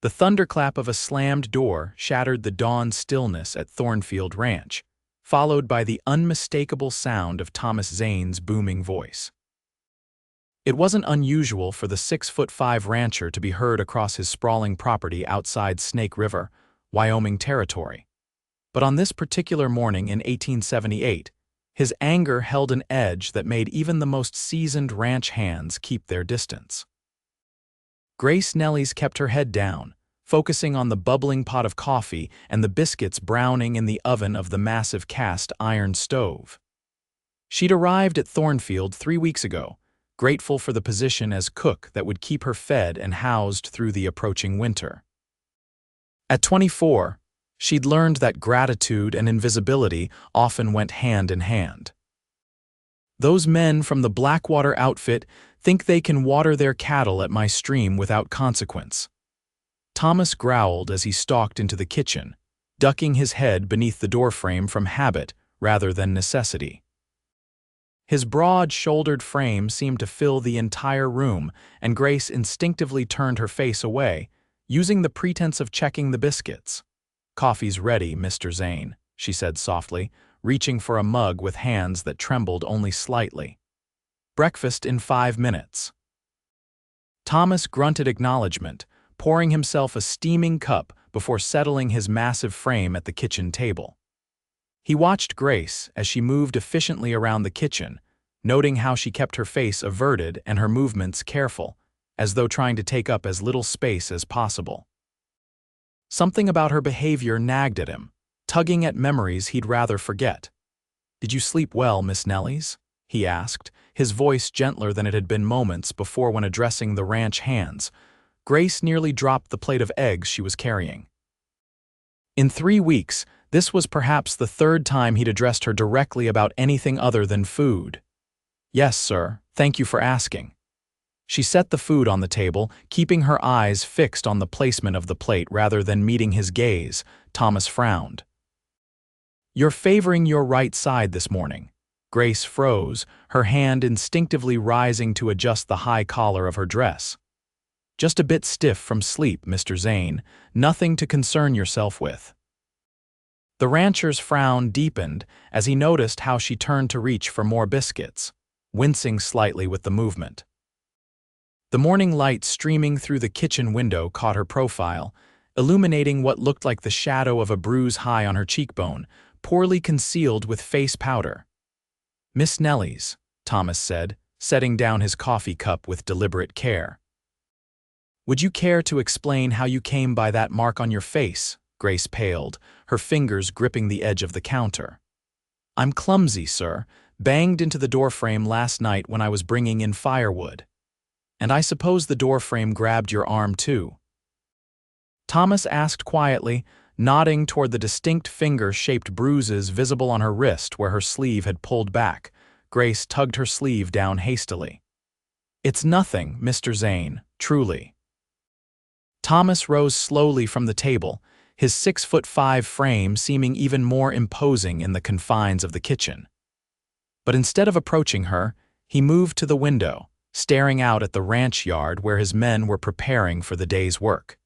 The thunderclap of a slammed door shattered the dawn stillness at Thornfield Ranch, followed by the unmistakable sound of Thomas Zane's booming voice. It wasn't unusual for the 6'5" rancher to be heard across his sprawling property outside Snake River, Wyoming Territory. But on this particular morning in 1878, his anger held an edge that made even the most seasoned ranch hands keep their distance. Grace Nellis kept her head down, focusing on the bubbling pot of coffee and the biscuits browning in the oven of the massive cast-iron stove. She'd arrived at Thornfield 3 weeks ago, grateful for the position as cook that would keep her fed and housed through the approaching winter. At 24, she'd learned that gratitude and invisibility often went hand in hand. Those men from the Blackwater outfit think they can water their cattle at my stream without consequence. Thomas growled as he stalked into the kitchen, ducking his head beneath the doorframe from habit rather than necessity. His broad-shouldered frame seemed to fill the entire room, and Grace instinctively turned her face away, using the pretense of checking the biscuits. "Coffee's ready, Mr. Zane," she said softly, reaching for a mug with hands that trembled only slightly. "Breakfast in 5 minutes." Thomas grunted acknowledgement, pouring himself a steaming cup before settling his massive frame at the kitchen table. He watched Grace as she moved efficiently around the kitchen, noting how she kept her face averted and her movements careful, as though trying to take up as little space as possible. Something about her behavior nagged at him, tugging at memories he'd rather forget. "Did you sleep well, Miss Nellis?" he asked, his voice gentler than it had been moments before when addressing the ranch hands. Grace nearly dropped the plate of eggs she was carrying. In 3 weeks, this was perhaps the 3rd time he'd addressed her directly about anything other than food. "Yes, sir, thank you for asking." She set the food on the table, keeping her eyes fixed on the placement of the plate rather than meeting his gaze. Thomas frowned. "You're favoring your right side this morning." Grace froze, her hand instinctively rising to adjust the high collar of her dress. "Just a bit stiff from sleep, Mr. Zane. Nothing to concern yourself with." The rancher's frown deepened as he noticed how she turned to reach for more biscuits, wincing slightly with the movement. The morning light streaming through the kitchen window caught her profile, illuminating what looked like the shadow of a bruise high on her cheekbone, poorly concealed with face powder. "Miss Nellis," Thomas said, setting down his coffee cup with deliberate care. "Would you care to explain how you came by that mark on your face?" Grace paled, her fingers gripping the edge of the counter. "I'm clumsy, sir. Banged into the doorframe last night when I was bringing in firewood. And I suppose the doorframe grabbed your arm too?" Thomas asked quietly, nodding toward the distinct finger-shaped bruises visible on her wrist where her sleeve had pulled back. Grace tugged her sleeve down hastily. "It's nothing, Mr. Zane, truly." Thomas rose slowly from the table, his 6'5" frame seeming even more imposing in the confines of the kitchen. But instead of approaching her, he moved to the window, staring out at the ranch yard where his men were preparing for the day's work.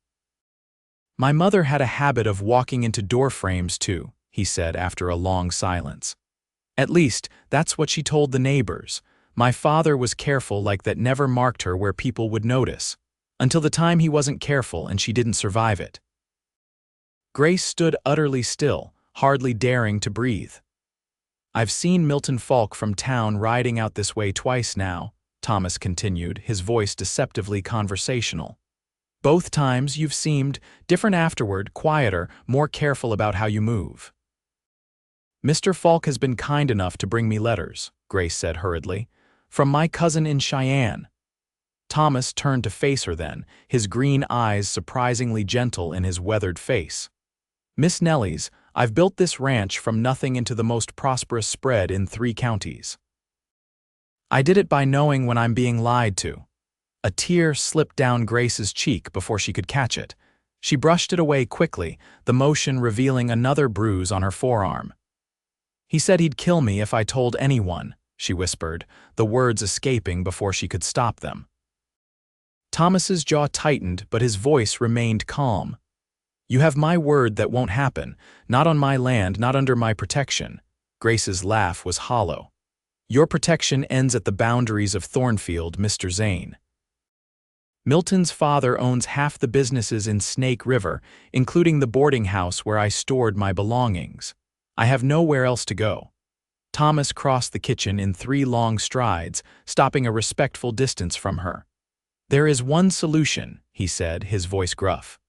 "My mother had a habit of walking into door frames too," he said after a long silence. "At least, that's what she told the neighbors. My father was careful like that, never marked her where people would notice, until the time he wasn't careful and she didn't survive it." Grace stood utterly still, hardly daring to breathe. "I've seen Milton Falk from town riding out this way twice now," Thomas continued, his voice deceptively conversational. "Both times you've seemed different afterward, quieter, more careful about how you move." "Mr. Falk has been kind enough to bring me letters," Grace said hurriedly, "from my cousin in Cheyenne." Thomas turned to face her then, his green eyes surprisingly gentle in his weathered face. "Miss Nellis, I've built this ranch from nothing into the most prosperous spread in 3 counties. I did it by knowing when I'm being lied to." A tear slipped down Grace's cheek before she could catch it. She brushed it away quickly, the motion revealing another bruise on her forearm. "He said he'd kill me if I told anyone," she whispered, the words escaping before she could stop them. Thomas's jaw tightened, but his voice remained calm. "You have my word that won't happen. Not on my land, not under my protection." Grace's laugh was hollow. "Your protection ends at the boundaries of Thornfield, Mr. Zane. Milton's father owns half the businesses in Snake River, including the boarding house where I stored my belongings. I have nowhere else to go." Thomas crossed the kitchen in 3 long strides, stopping a respectful distance from her. "There is one solution," he said, his voice gruff.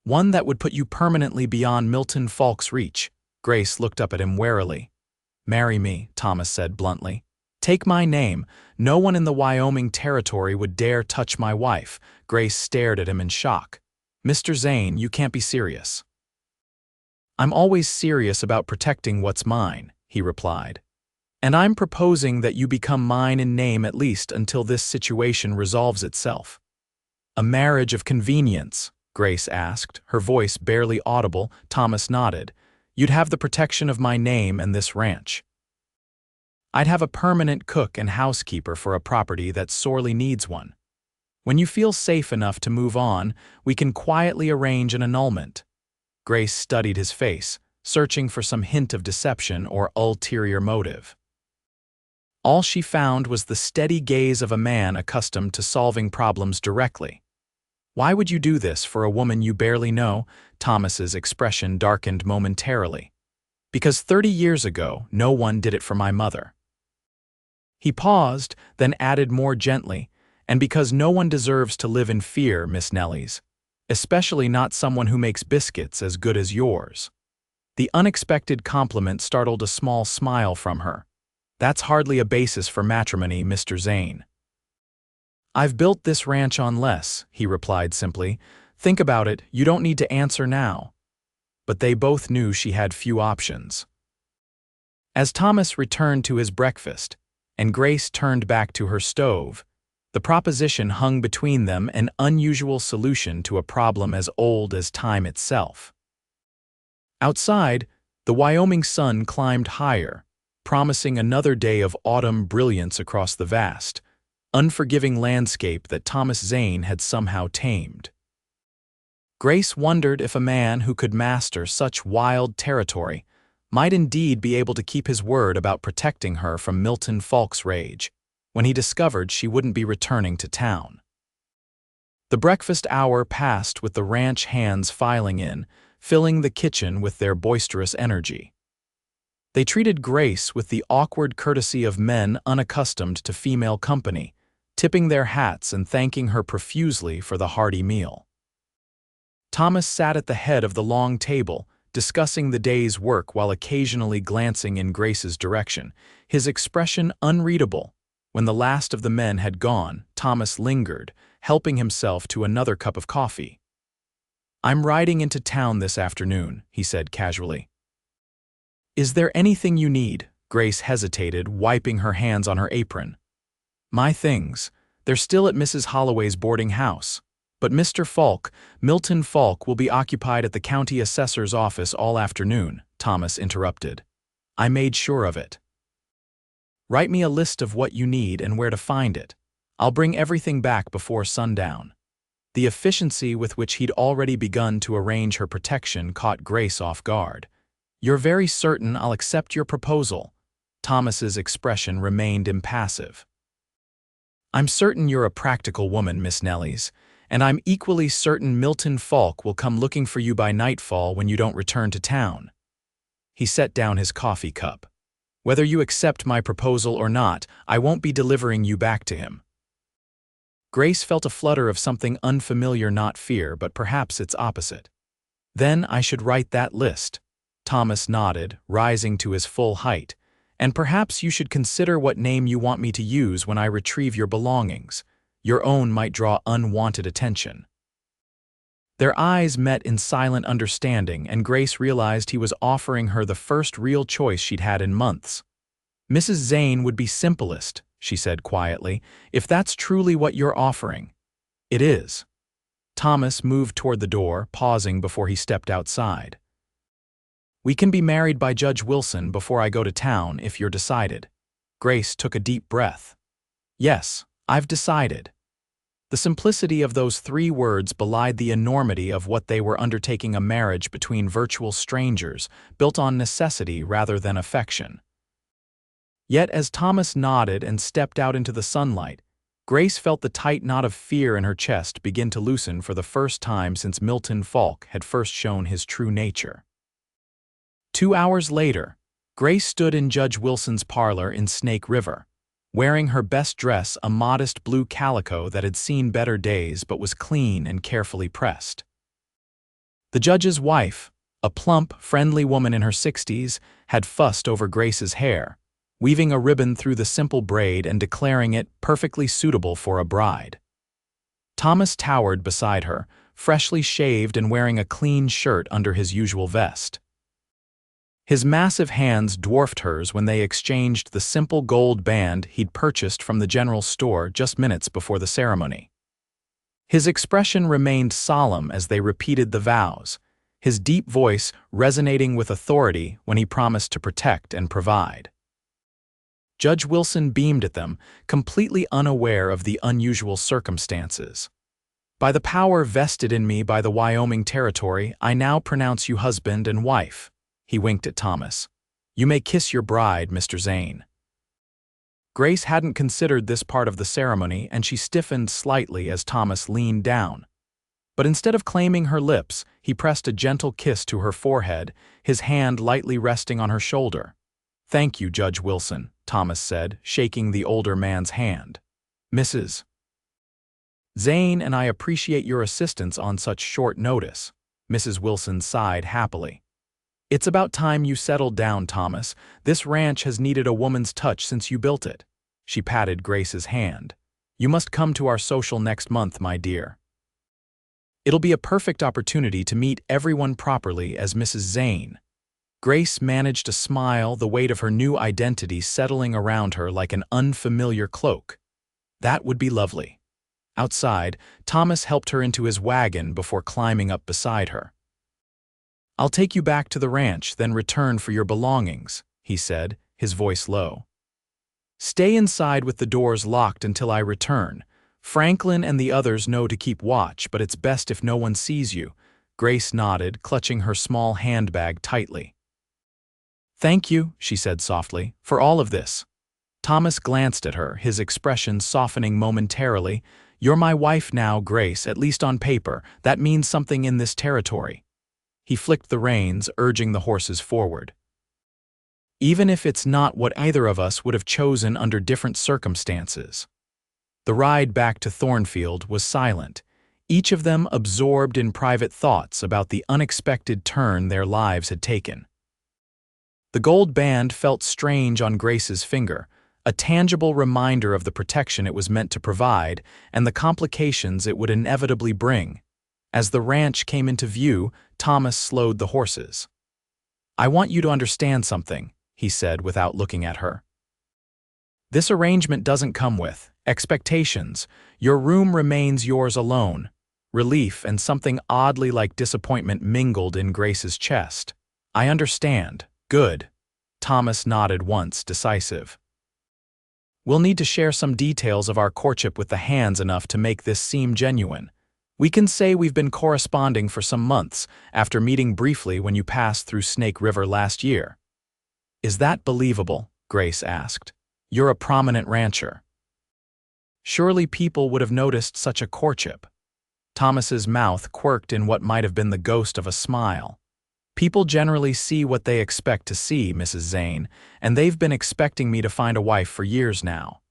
"One that would put you permanently beyond Milton Falk's reach." Grace looked up at him warily. "Marry me," Thomas said bluntly. "Take my name. No one in the Wyoming Territory would dare touch my wife." Grace stared at him in shock. "Mr. Zane, you can't be serious." "I'm always serious about protecting what's mine," he replied. "And I'm proposing that you become mine in name at least until this situation resolves itself." "A marriage of convenience?" Grace asked, her voice barely audible. Thomas nodded. "You'd have the protection of my name and this ranch. I'd have a permanent cook and housekeeper for a property that sorely needs one. When you feel safe enough to move on, we can quietly arrange an annulment." Grace studied his face, searching for some hint of deception or ulterior motive. All she found was the steady gaze of a man accustomed to solving problems directly. "Why would you do this for a woman you barely know?" Thomas's expression darkened momentarily. "Because 30 years ago, no one did it for my mother." He paused, then added more gently, "And because no one deserves to live in fear, Miss Nellis, especially not someone who makes biscuits as good as yours." The unexpected compliment startled a small smile from her. "That's hardly a basis for matrimony, Mr. Zane." "I've built this ranch on less," he replied simply. "Think about it, you don't need to answer now." But they both knew she had few options. As Thomas returned to his breakfast, and Grace turned back to her stove, the proposition hung between them, an unusual solution to a problem as old as time itself. Outside, the Wyoming sun climbed higher, promising another day of autumn brilliance across the vast, unforgiving landscape that Thomas Zane had somehow tamed. Grace wondered if a man who could master such wild territory might indeed be able to keep his word about protecting her from Milton Falk's rage, when he discovered she wouldn't be returning to town. The breakfast hour passed with the ranch hands filing in, filling the kitchen with their boisterous energy. They treated Grace with the awkward courtesy of men unaccustomed to female company, tipping their hats and thanking her profusely for the hearty meal. Thomas sat at the head of the long table, discussing the day's work while occasionally glancing in Grace's direction, his expression unreadable. When the last of the men had gone, Thomas lingered, helping himself to another cup of coffee. "I'm riding into town this afternoon," he said casually. "Is there anything you need?" Grace hesitated, wiping her hands on her apron. "My things. They're still at Mrs. Holloway's boarding house. But Mr. Falk, Milton Falk, will be occupied at the county assessor's office all afternoon," Thomas interrupted. "I made sure of it. Write me a list of what you need and where to find it. I'll bring everything back before sundown." The efficiency with which he'd already begun to arrange her protection caught Grace off guard. "You're very certain I'll accept your proposal?" Thomas's expression remained impassive. "I'm certain you're a practical woman, Miss Nellis, and I'm equally certain Milton Falk will come looking for you by nightfall when you don't return to town." He set down his coffee cup. "Whether you accept my proposal or not, I won't be delivering you back to him." Grace felt a flutter of something unfamiliar, not fear, but perhaps its opposite. "Then I should write that list." Thomas nodded, rising to his full height. "And perhaps you should consider what name you want me to use when I retrieve your belongings. Your own might draw unwanted attention." Their eyes met in silent understanding, and Grace realized he was offering her the first real choice she'd had in months. "Mrs. Zane would be simplest," she said quietly, "if that's truly what you're offering." "It is." Thomas moved toward the door, pausing before he stepped outside. "We can be married by Judge Wilson before I go to town if you're decided." Grace took a deep breath. "Yes, I've decided." The simplicity of those 3 words belied the enormity of what they were undertaking: a marriage between virtual strangers, built on necessity rather than affection. Yet as Thomas nodded and stepped out into the sunlight, Grace felt the tight knot of fear in her chest begin to loosen for the first time since Milton Falk had first shown his true nature. 2 hours later, Grace stood in Judge Wilson's parlor in Snake River, wearing her best dress, a modest blue calico that had seen better days but was clean and carefully pressed. The judge's wife, a plump, friendly woman in her 60s, had fussed over Grace's hair, weaving a ribbon through the simple braid and declaring it perfectly suitable for a bride. Thomas towered beside her, freshly shaved and wearing a clean shirt under his usual vest. His massive hands dwarfed hers when they exchanged the simple gold band he'd purchased from the general store just minutes before the ceremony. His expression remained solemn as they repeated the vows, his deep voice resonating with authority when he promised to protect and provide. Judge Wilson beamed at them, completely unaware of the unusual circumstances. "By the power vested in me by the Wyoming Territory, I now pronounce you husband and wife." He winked at Thomas. "You may kiss your bride, Mr. Zane." Grace hadn't considered this part of the ceremony, and she stiffened slightly as Thomas leaned down. But instead of claiming her lips, he pressed a gentle kiss to her forehead, his hand lightly resting on her shoulder. "Thank you, Judge Wilson," Thomas said, shaking the older man's hand. "Mrs. Zane and I appreciate your assistance on such short notice." Mrs. Wilson sighed happily. "It's about time you settled down, Thomas. This ranch has needed a woman's touch since you built it." She patted Grace's hand. "You must come to our social next month, my dear. It'll be a perfect opportunity to meet everyone properly as Mrs. Zane." Grace managed a smile, the weight of her new identity settling around her like an unfamiliar cloak. That would be lovely. Outside, Thomas helped her into his wagon before climbing up beside her. "I'll take you back to the ranch, then return for your belongings," he said, his voice low. "Stay inside with the doors locked until I return. Franklin and the others know to keep watch, but it's best if no one sees you." Grace nodded, clutching her small handbag tightly. "Thank you," she said softly, "for all of this." Thomas glanced at her, his expression softening momentarily. "You're my wife now, Grace, at least on paper. That means something in this territory." He flicked the reins, urging the horses forward. "Even if it's not what either of us would have chosen under different circumstances." The ride back to Thornfield was silent, each of them absorbed in private thoughts about the unexpected turn their lives had taken. The gold band felt strange on Grace's finger, a tangible reminder of the protection it was meant to provide and the complications it would inevitably bring. As the ranch came into view, Thomas slowed the horses. "I want you to understand something," he said without looking at her. "This arrangement doesn't come with expectations. Your room remains yours alone." Relief and something oddly like disappointment mingled in Grace's chest. "I understand. Good." Thomas nodded once, decisive. "We'll need to share some details of our courtship with the hands enough to make this seem genuine. We can say we've been corresponding for some months, after meeting briefly when you passed through Snake River last year." "Is that believable?" Grace asked. "You're a prominent rancher. Surely people would have noticed such a courtship." Thomas's mouth quirked in what might have been the ghost of a smile. "People generally see what they expect to see, Mrs. Zane, and they've been expecting me to find a wife for years now."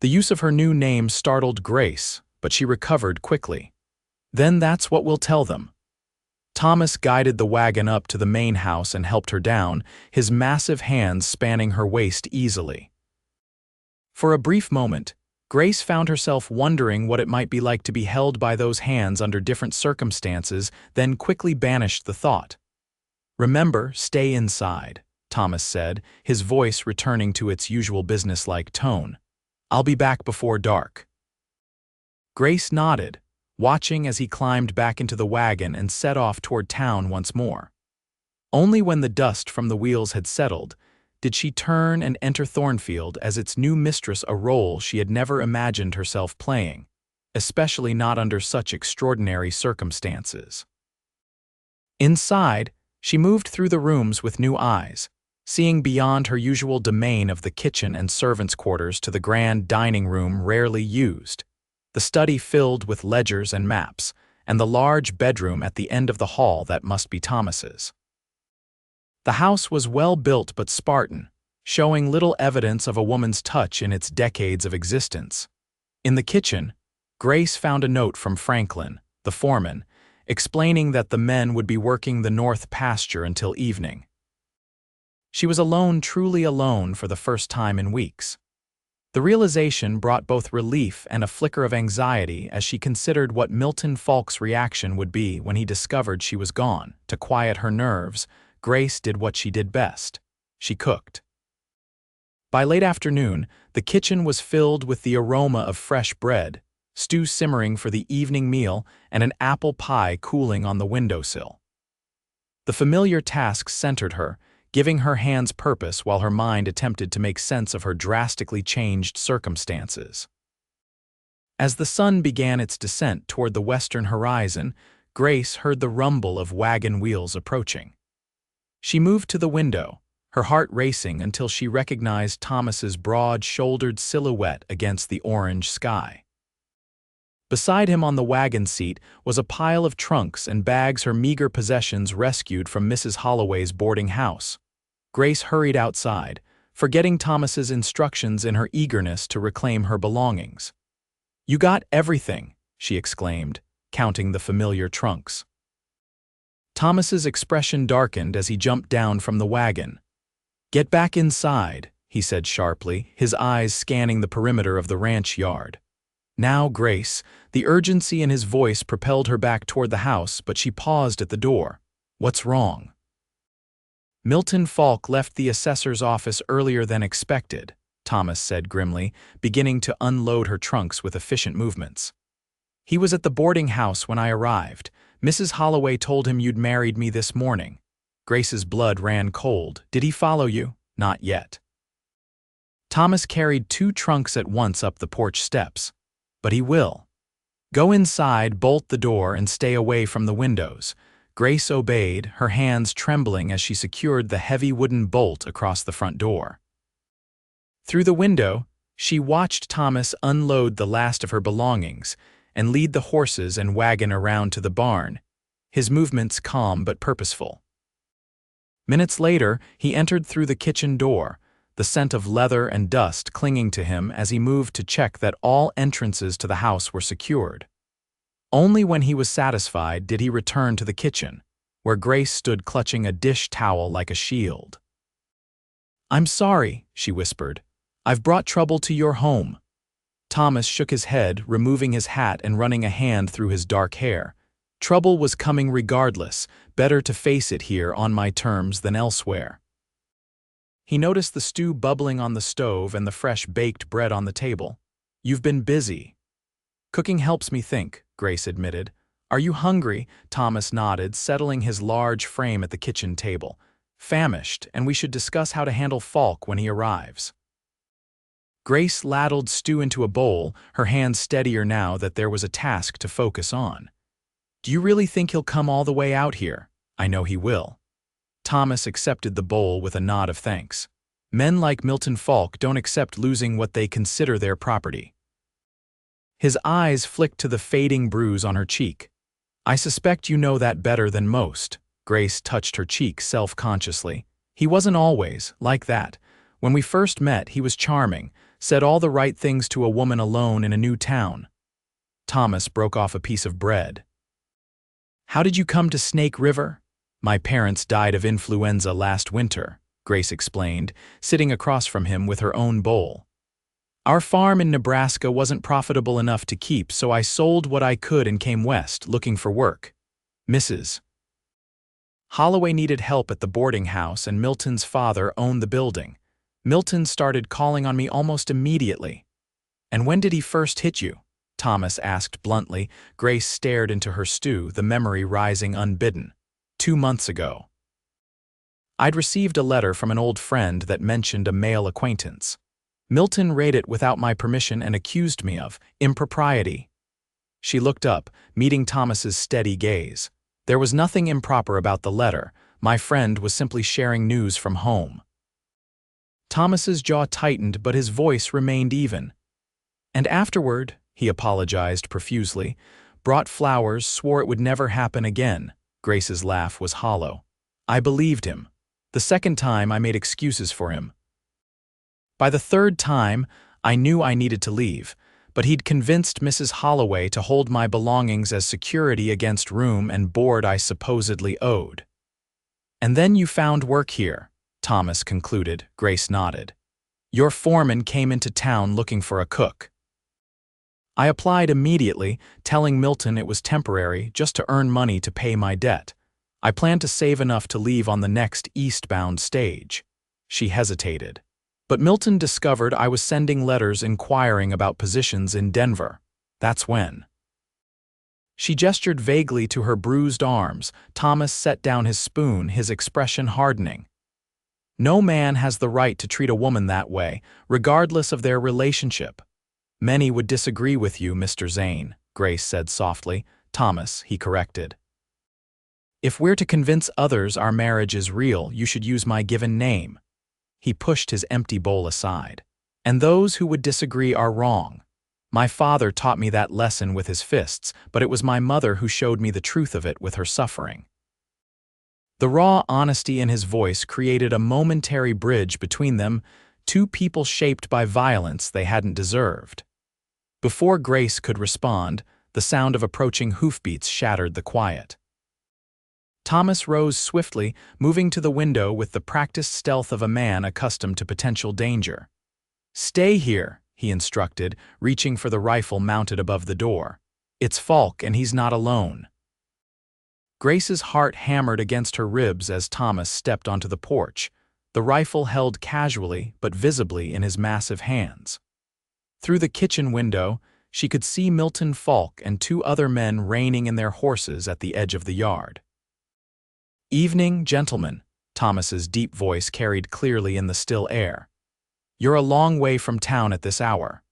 The use of her new name startled Grace, but she recovered quickly. "Then that's what we'll tell them." Thomas guided the wagon up to the main house and helped her down, his massive hands spanning her waist easily. For a brief moment, Grace found herself wondering what it might be like to be held by those hands under different circumstances, then quickly banished the thought. "Remember, stay inside," Thomas said, his voice returning to its usual businesslike tone. "I'll be back before dark." Grace nodded, watching as he climbed back into the wagon and set off toward town once more. Only when the dust from the wheels had settled did she turn and enter Thornfield as its new mistress, a role she had never imagined herself playing. especially not under such extraordinary circumstances. Inside, she moved through the rooms with new eyes, seeing beyond her usual domain of the kitchen and servants' quarters to the grand dining room rarely used, the study filled with ledgers and maps, and the large bedroom at the end of the hall that must be Thomas's. The house was well built but Spartan, showing little evidence of a woman's touch in its decades of existence. In the kitchen, Grace found a note from Franklin, the foreman, explaining that the men would be working the north pasture until evening. She was alone, truly alone, for the first time in weeks. The realization brought both relief and a flicker of anxiety as she considered what Milton Falk's reaction would be when he discovered she was gone. To quiet her nerves, Grace did what she did best. She cooked. By late afternoon, the kitchen was filled with the aroma of fresh bread, stew simmering for the evening meal, and an apple pie cooling on the windowsill. The familiar task centered her, giving her hands purpose while her mind attempted to make sense of her drastically changed circumstances. As the sun began its descent toward the western horizon, Grace heard the rumble of wagon wheels approaching. She moved to the window, her heart racing until she recognized Thomas's broad-shouldered silhouette against the orange sky. Beside him on the wagon seat was a pile of trunks and bags, her meager possessions rescued from Mrs. Holloway's boarding house. Grace hurried outside, forgetting Thomas's instructions in her eagerness to reclaim her belongings. "You got everything," she exclaimed, counting the familiar trunks. Thomas's expression darkened as he jumped down from the wagon. "Get back inside," he said sharply, his eyes scanning the perimeter of the ranch yard. Now Grace, the urgency in his voice propelled her back toward the house, but she paused at the door. "What's wrong?" "Milton Falk left the assessor's office earlier than expected," Thomas said grimly, beginning to unload her trunks with efficient movements. "He was at the boarding house when I arrived. Mrs. Holloway told him you'd married me this morning." Grace's blood ran cold. "Did he follow you?" "Not yet." Thomas carried 2 trunks at once up the porch steps. "But he will. Go inside, bolt the door, and stay away from the windows." Grace obeyed, her hands trembling as she secured the heavy wooden bolt across the front door. Through the window, she watched Thomas unload the last of her belongings and lead the horses and wagon around to the barn, his movements calm but purposeful. Minutes later, he entered through the kitchen door, the scent of leather and dust clinging to him as he moved to check that all entrances to the house were secured. Only when he was satisfied did he return to the kitchen, where Grace stood clutching a dish towel like a shield. "I'm sorry," she whispered. "I've brought trouble to your home." Thomas shook his head, removing his hat and running a hand through his dark hair. "Trouble was coming regardless. Better to face it here on my terms than elsewhere." He noticed the stew bubbling on the stove and the fresh baked bread on the table. "You've been busy." "Cooking helps me think," Grace admitted. "Are you hungry?" Thomas nodded, settling his large frame at the kitchen table. "Famished, and we should discuss how to handle Falk when he arrives." Grace ladled stew into a bowl, her hands steadier now that there was a task to focus on. "Do you really think he'll come all the way out here?" "I know he will." Thomas accepted the bowl with a nod of thanks. Men like Milton Falk don't accept losing what they consider their property. His eyes flicked to the fading bruise on her cheek. "I suspect you know that better than most." Grace touched her cheek self-consciously. "He wasn't always like that. When we first met, he was charming, said all the right things to a woman alone in a new town." Thomas broke off a piece of bread. "How did you come to Snake River?" "My parents died of influenza last winter," Grace explained, sitting across from him with her own bowl. "Our farm in Nebraska wasn't profitable enough to keep, so I sold what I could and came west, looking for work. Mrs. Holloway needed help at the boarding house, and Milton's father owned the building. Milton started calling on me almost immediately." "And when did he first hit you?" Thomas asked bluntly. Grace stared into her stew, the memory rising unbidden. 2 months ago. I'd received a letter from an old friend that mentioned a male acquaintance. Milton read it without my permission and accused me of impropriety. She looked up, meeting Thomas's steady gaze. There was nothing improper about the letter. My friend was simply sharing news from home. Thomas's jaw tightened, but his voice remained even. And afterward, he apologized profusely, brought flowers, swore it would never happen again. Grace's laugh was hollow. I believed him. The second time, I made excuses for him. By the third time, I knew I needed to leave, but he'd convinced Mrs. Holloway to hold my belongings as security against room and board I supposedly owed. And then you found work here, Thomas concluded. Grace nodded. Your foreman came into town looking for a cook. I applied immediately, telling Milton it was temporary, just to earn money to pay my debt. I planned to save enough to leave on the next eastbound stage. She hesitated. But Milton discovered I was sending letters inquiring about positions in Denver. That's when. She gestured vaguely to her bruised arms. Thomas set down his spoon, his expression hardening. No man has the right to treat a woman that way, regardless of their relationship. Many would disagree with you, Mr. Zane, Grace said softly. Thomas, he corrected. If we're to convince others our marriage is real, you should use my given name. He pushed his empty bowl aside. And those who would disagree are wrong. My father taught me that lesson with his fists, but it was my mother who showed me the truth of it with her suffering. The raw honesty in his voice created a momentary bridge between them, two people shaped by violence they hadn't deserved. Before Grace could respond, the sound of approaching hoofbeats shattered the quiet. Thomas rose swiftly, moving to the window with the practiced stealth of a man accustomed to potential danger. Stay here, he instructed, reaching for the rifle mounted above the door. It's Falk, and he's not alone. Grace's heart hammered against her ribs as Thomas stepped onto the porch, the rifle held casually but visibly in his massive hands. Through the kitchen window, she could see Milton Falk and two other men reining in their horses at the edge of the yard. Evening, gentlemen, Thomas's deep voice carried clearly in the still air. You're a long way from town at this hour.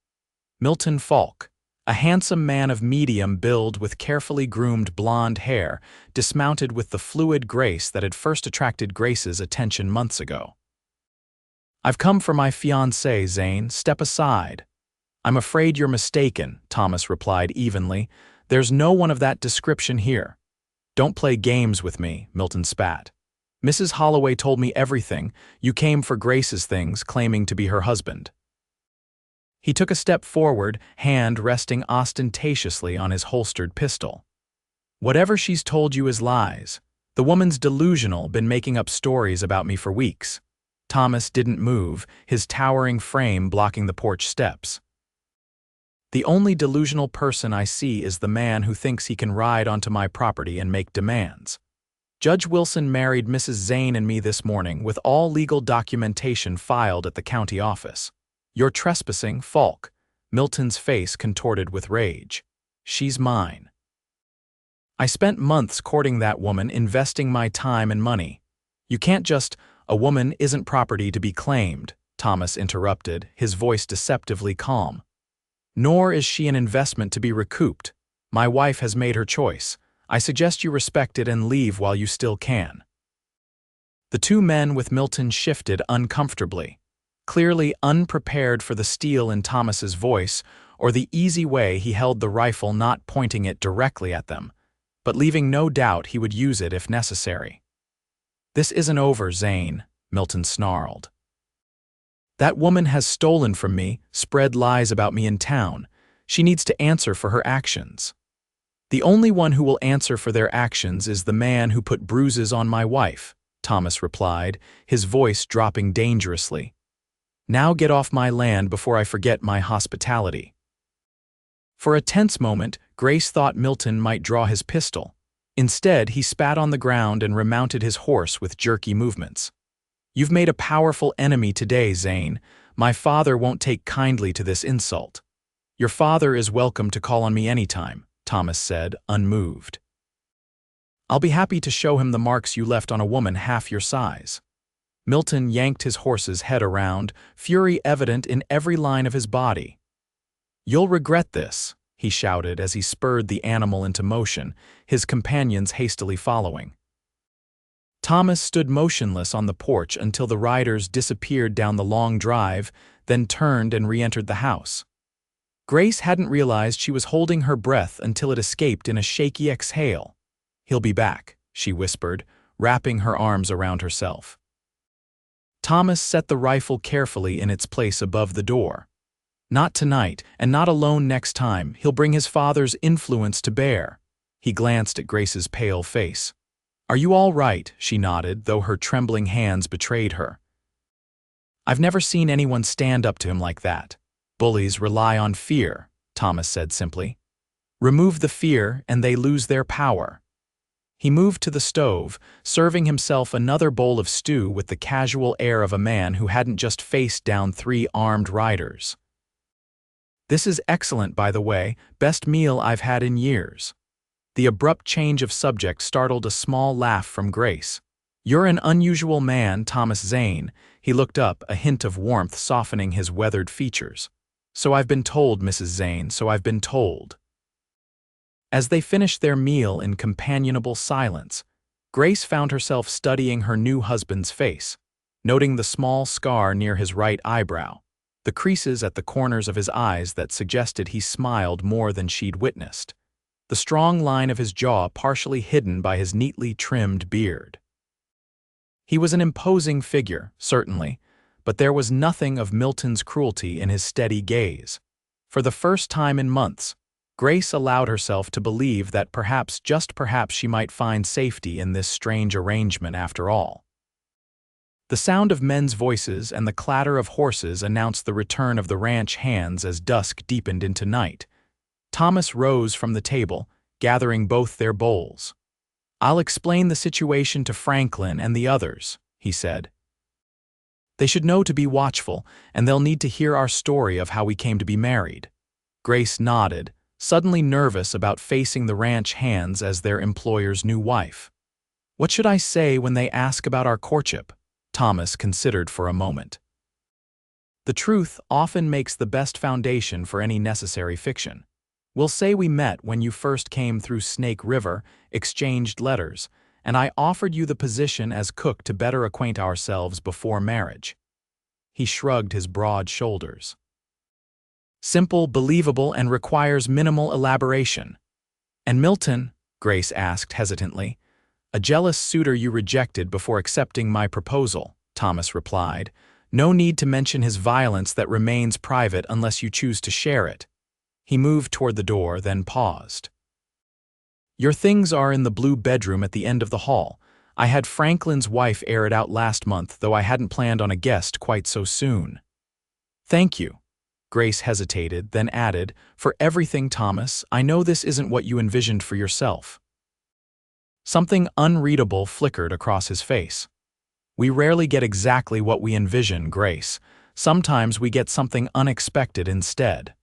Milton Falk, a handsome man of medium build with carefully groomed blonde hair, dismounted with the fluid grace that had first attracted Grace's attention months ago. I've come for my fiancée, Zane. Step aside. I'm afraid you're mistaken, Thomas replied evenly. There's no one of that description here. Don't play games with me, Milton spat. Mrs. Holloway told me everything. You came for Grace's things, claiming to be her husband. He took a step forward, hand resting ostentatiously on his holstered pistol. Whatever she's told you is lies. The woman's delusional, been making up stories about me for weeks. Thomas didn't move, his towering frame blocking the porch steps. The only delusional person I see is the man who thinks he can ride onto my property and make demands. Judge Wilson married Mrs. Zane and me this morning with all legal documentation filed at the county office. You're trespassing, Falk. Milton's face contorted with rage. She's mine. I spent months courting that woman, investing my time and money. You can't just, a woman isn't property to be claimed, Thomas interrupted, his voice deceptively calm. Nor is she an investment to be recouped. My wife has made her choice. I suggest you respect it and leave while you still can. The two men with Milton shifted uncomfortably, clearly unprepared for the steel in Thomas's voice or the easy way he held the rifle, not pointing it directly at them, but leaving no doubt he would use it if necessary. This isn't over, Zane, Milton snarled. That woman has stolen from me, spread lies about me in town. She needs to answer for her actions. The only one who will answer for their actions is the man who put bruises on my wife, Thomas replied, his voice dropping dangerously. Now get off my land before I forget my hospitality. For a tense moment, Grace thought Milton might draw his pistol. Instead, he spat on the ground and remounted his horse with jerky movements. You've made a powerful enemy today, Zane. My father won't take kindly to this insult. Your father is welcome to call on me anytime, Thomas said, unmoved. I'll be happy to show him the marks you left on a woman half your size. Milton yanked his horse's head around, fury evident in every line of his body. You'll regret this, he shouted as he spurred the animal into motion, his companions hastily following. Thomas stood motionless on the porch until the riders disappeared down the long drive, then turned and re-entered the house. Grace hadn't realized she was holding her breath until it escaped in a shaky exhale. "He'll be back," she whispered, wrapping her arms around herself. Thomas set the rifle carefully in its place above the door. "Not tonight, and not alone next time. He'll bring his father's influence to bear." He glanced at Grace's pale face. "Are you all right?" she nodded, though her trembling hands betrayed her. "I've never seen anyone stand up to him like that. Bullies rely on fear," Thomas said simply. "Remove the fear and they lose their power." He moved to the stove, serving himself another bowl of stew with the casual air of a man who hadn't just faced down 3 armed riders. "This is excellent, by the way, best meal I've had in years." The abrupt change of subject startled a small laugh from Grace. "You're an unusual man, Thomas Zane." He looked up, a hint of warmth softening his weathered features. "So I've been told, Mrs. Zane, so I've been told." As they finished their meal in companionable silence, Grace found herself studying her new husband's face, noting the small scar near his right eyebrow, the creases at the corners of his eyes that suggested he smiled more than she'd witnessed, the strong line of his jaw partially hidden by his neatly trimmed beard. He was an imposing figure, certainly, but there was nothing of Milton's cruelty in his steady gaze. For the first time in months, Grace allowed herself to believe that perhaps, just perhaps, she might find safety in this strange arrangement after all. The sound of men's voices and the clatter of horses announced the return of the ranch hands as dusk deepened into night. Thomas rose from the table, gathering both their bowls. "I'll explain the situation to Franklin and the others," he said. "They should know to be watchful, and they'll need to hear our story of how we came to be married." Grace nodded, suddenly nervous about facing the ranch hands as their employer's new wife. "What should I say when they ask about our courtship?" Thomas considered for a moment. "The truth often makes the best foundation for any necessary fiction. We'll say we met when you first came through Snake River, exchanged letters, and I offered you the position as cook to better acquaint ourselves before marriage." He shrugged his broad shoulders. "Simple, believable, and requires minimal elaboration." "And Milton?" Grace asked hesitantly. "A jealous suitor you rejected before accepting my proposal," Thomas replied. "No need to mention his violence that remains private unless you choose to share it." He moved toward the door, then paused. "Your things are in the blue bedroom at the end of the hall. I had Franklin's wife air it out last month, though I hadn't planned on a guest quite so soon." "Thank you." Grace hesitated, then added, "For everything, Thomas, I know this isn't what you envisioned for yourself." Something unreadable flickered across his face. "We rarely get exactly what we envision, Grace. Sometimes we get something unexpected instead."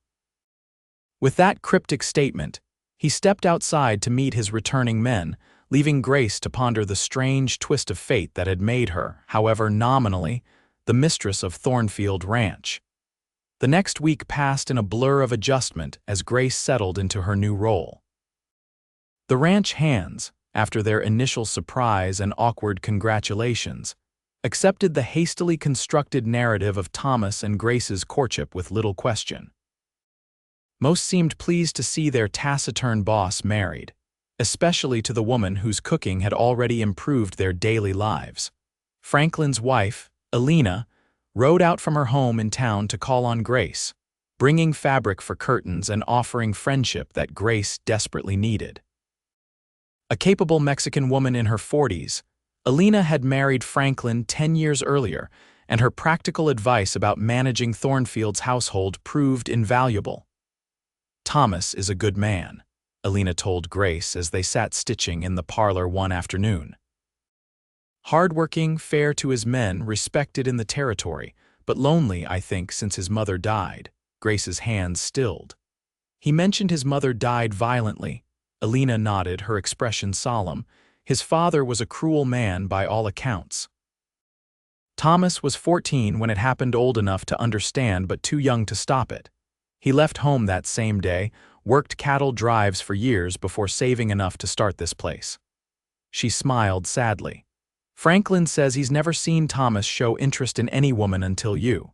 With that cryptic statement, he stepped outside to meet his returning men, leaving Grace to ponder the strange twist of fate that had made her, however nominally, the mistress of Thornfield Ranch. The next week passed in a blur of adjustment as Grace settled into her new role. The ranch hands, after their initial surprise and awkward congratulations, accepted the hastily constructed narrative of Thomas and Grace's courtship with little question. Most seemed pleased to see their taciturn boss married, especially to the woman whose cooking had already improved their daily lives. Franklin's wife, Alina, rode out from her home in town to call on Grace, bringing fabric for curtains and offering friendship that Grace desperately needed. A capable Mexican woman in her 40s, Alina had married Franklin 10 years earlier, and her practical advice about managing Thornfield's household proved invaluable. "Thomas is a good man," Alina told Grace as they sat stitching in the parlor one afternoon. "Hardworking, fair to his men, respected in the territory, but lonely, I think, since his mother died." Grace's hands stilled. "He mentioned his mother died violently." Alina nodded, her expression solemn. "His father was a cruel man by all accounts." Thomas was 14 when it happened, old enough to understand but too young to stop it. He left home that same day, worked cattle drives for years before saving enough to start this place. She smiled sadly. Franklin says he's never seen Thomas show interest in any woman until you.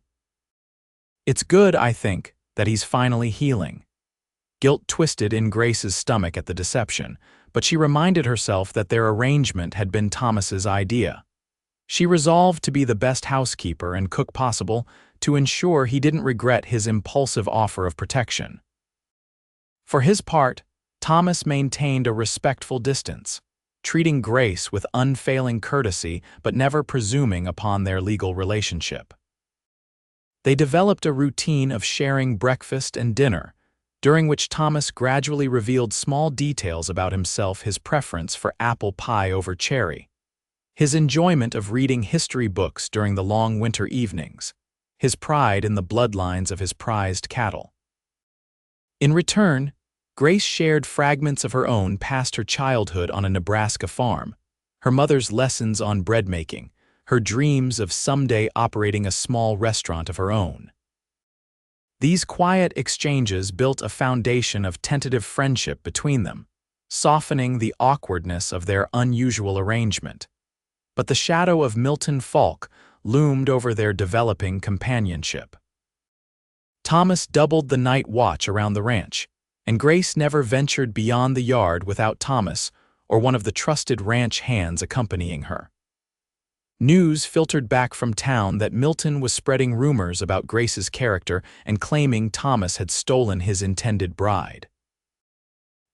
It's good, I think, that he's finally healing. Guilt twisted in Grace's stomach at the deception, but she reminded herself that their arrangement had been Thomas's idea. She resolved to be the best housekeeper and cook possible to ensure he didn't regret his impulsive offer of protection. For his part, Thomas maintained a respectful distance, treating Grace with unfailing courtesy but never presuming upon their legal relationship. They developed a routine of sharing breakfast and dinner, during which Thomas gradually revealed small details about himself: his preference for apple pie over cherry, his enjoyment of reading history books during the long winter evenings, his pride in the bloodlines of his prized cattle. In return, Grace shared fragments of her own past: her childhood on a Nebraska farm, her mother's lessons on bread making, her dreams of someday operating a small restaurant of her own. These quiet exchanges built a foundation of tentative friendship between them, softening the awkwardness of their unusual arrangement. But the shadow of Milton Falk loomed over their developing companionship. Thomas doubled the night watch around the ranch, and Grace never ventured beyond the yard without Thomas or one of the trusted ranch hands accompanying her. News filtered back from town that Milton was spreading rumors about Grace's character and claiming Thomas had stolen his intended bride.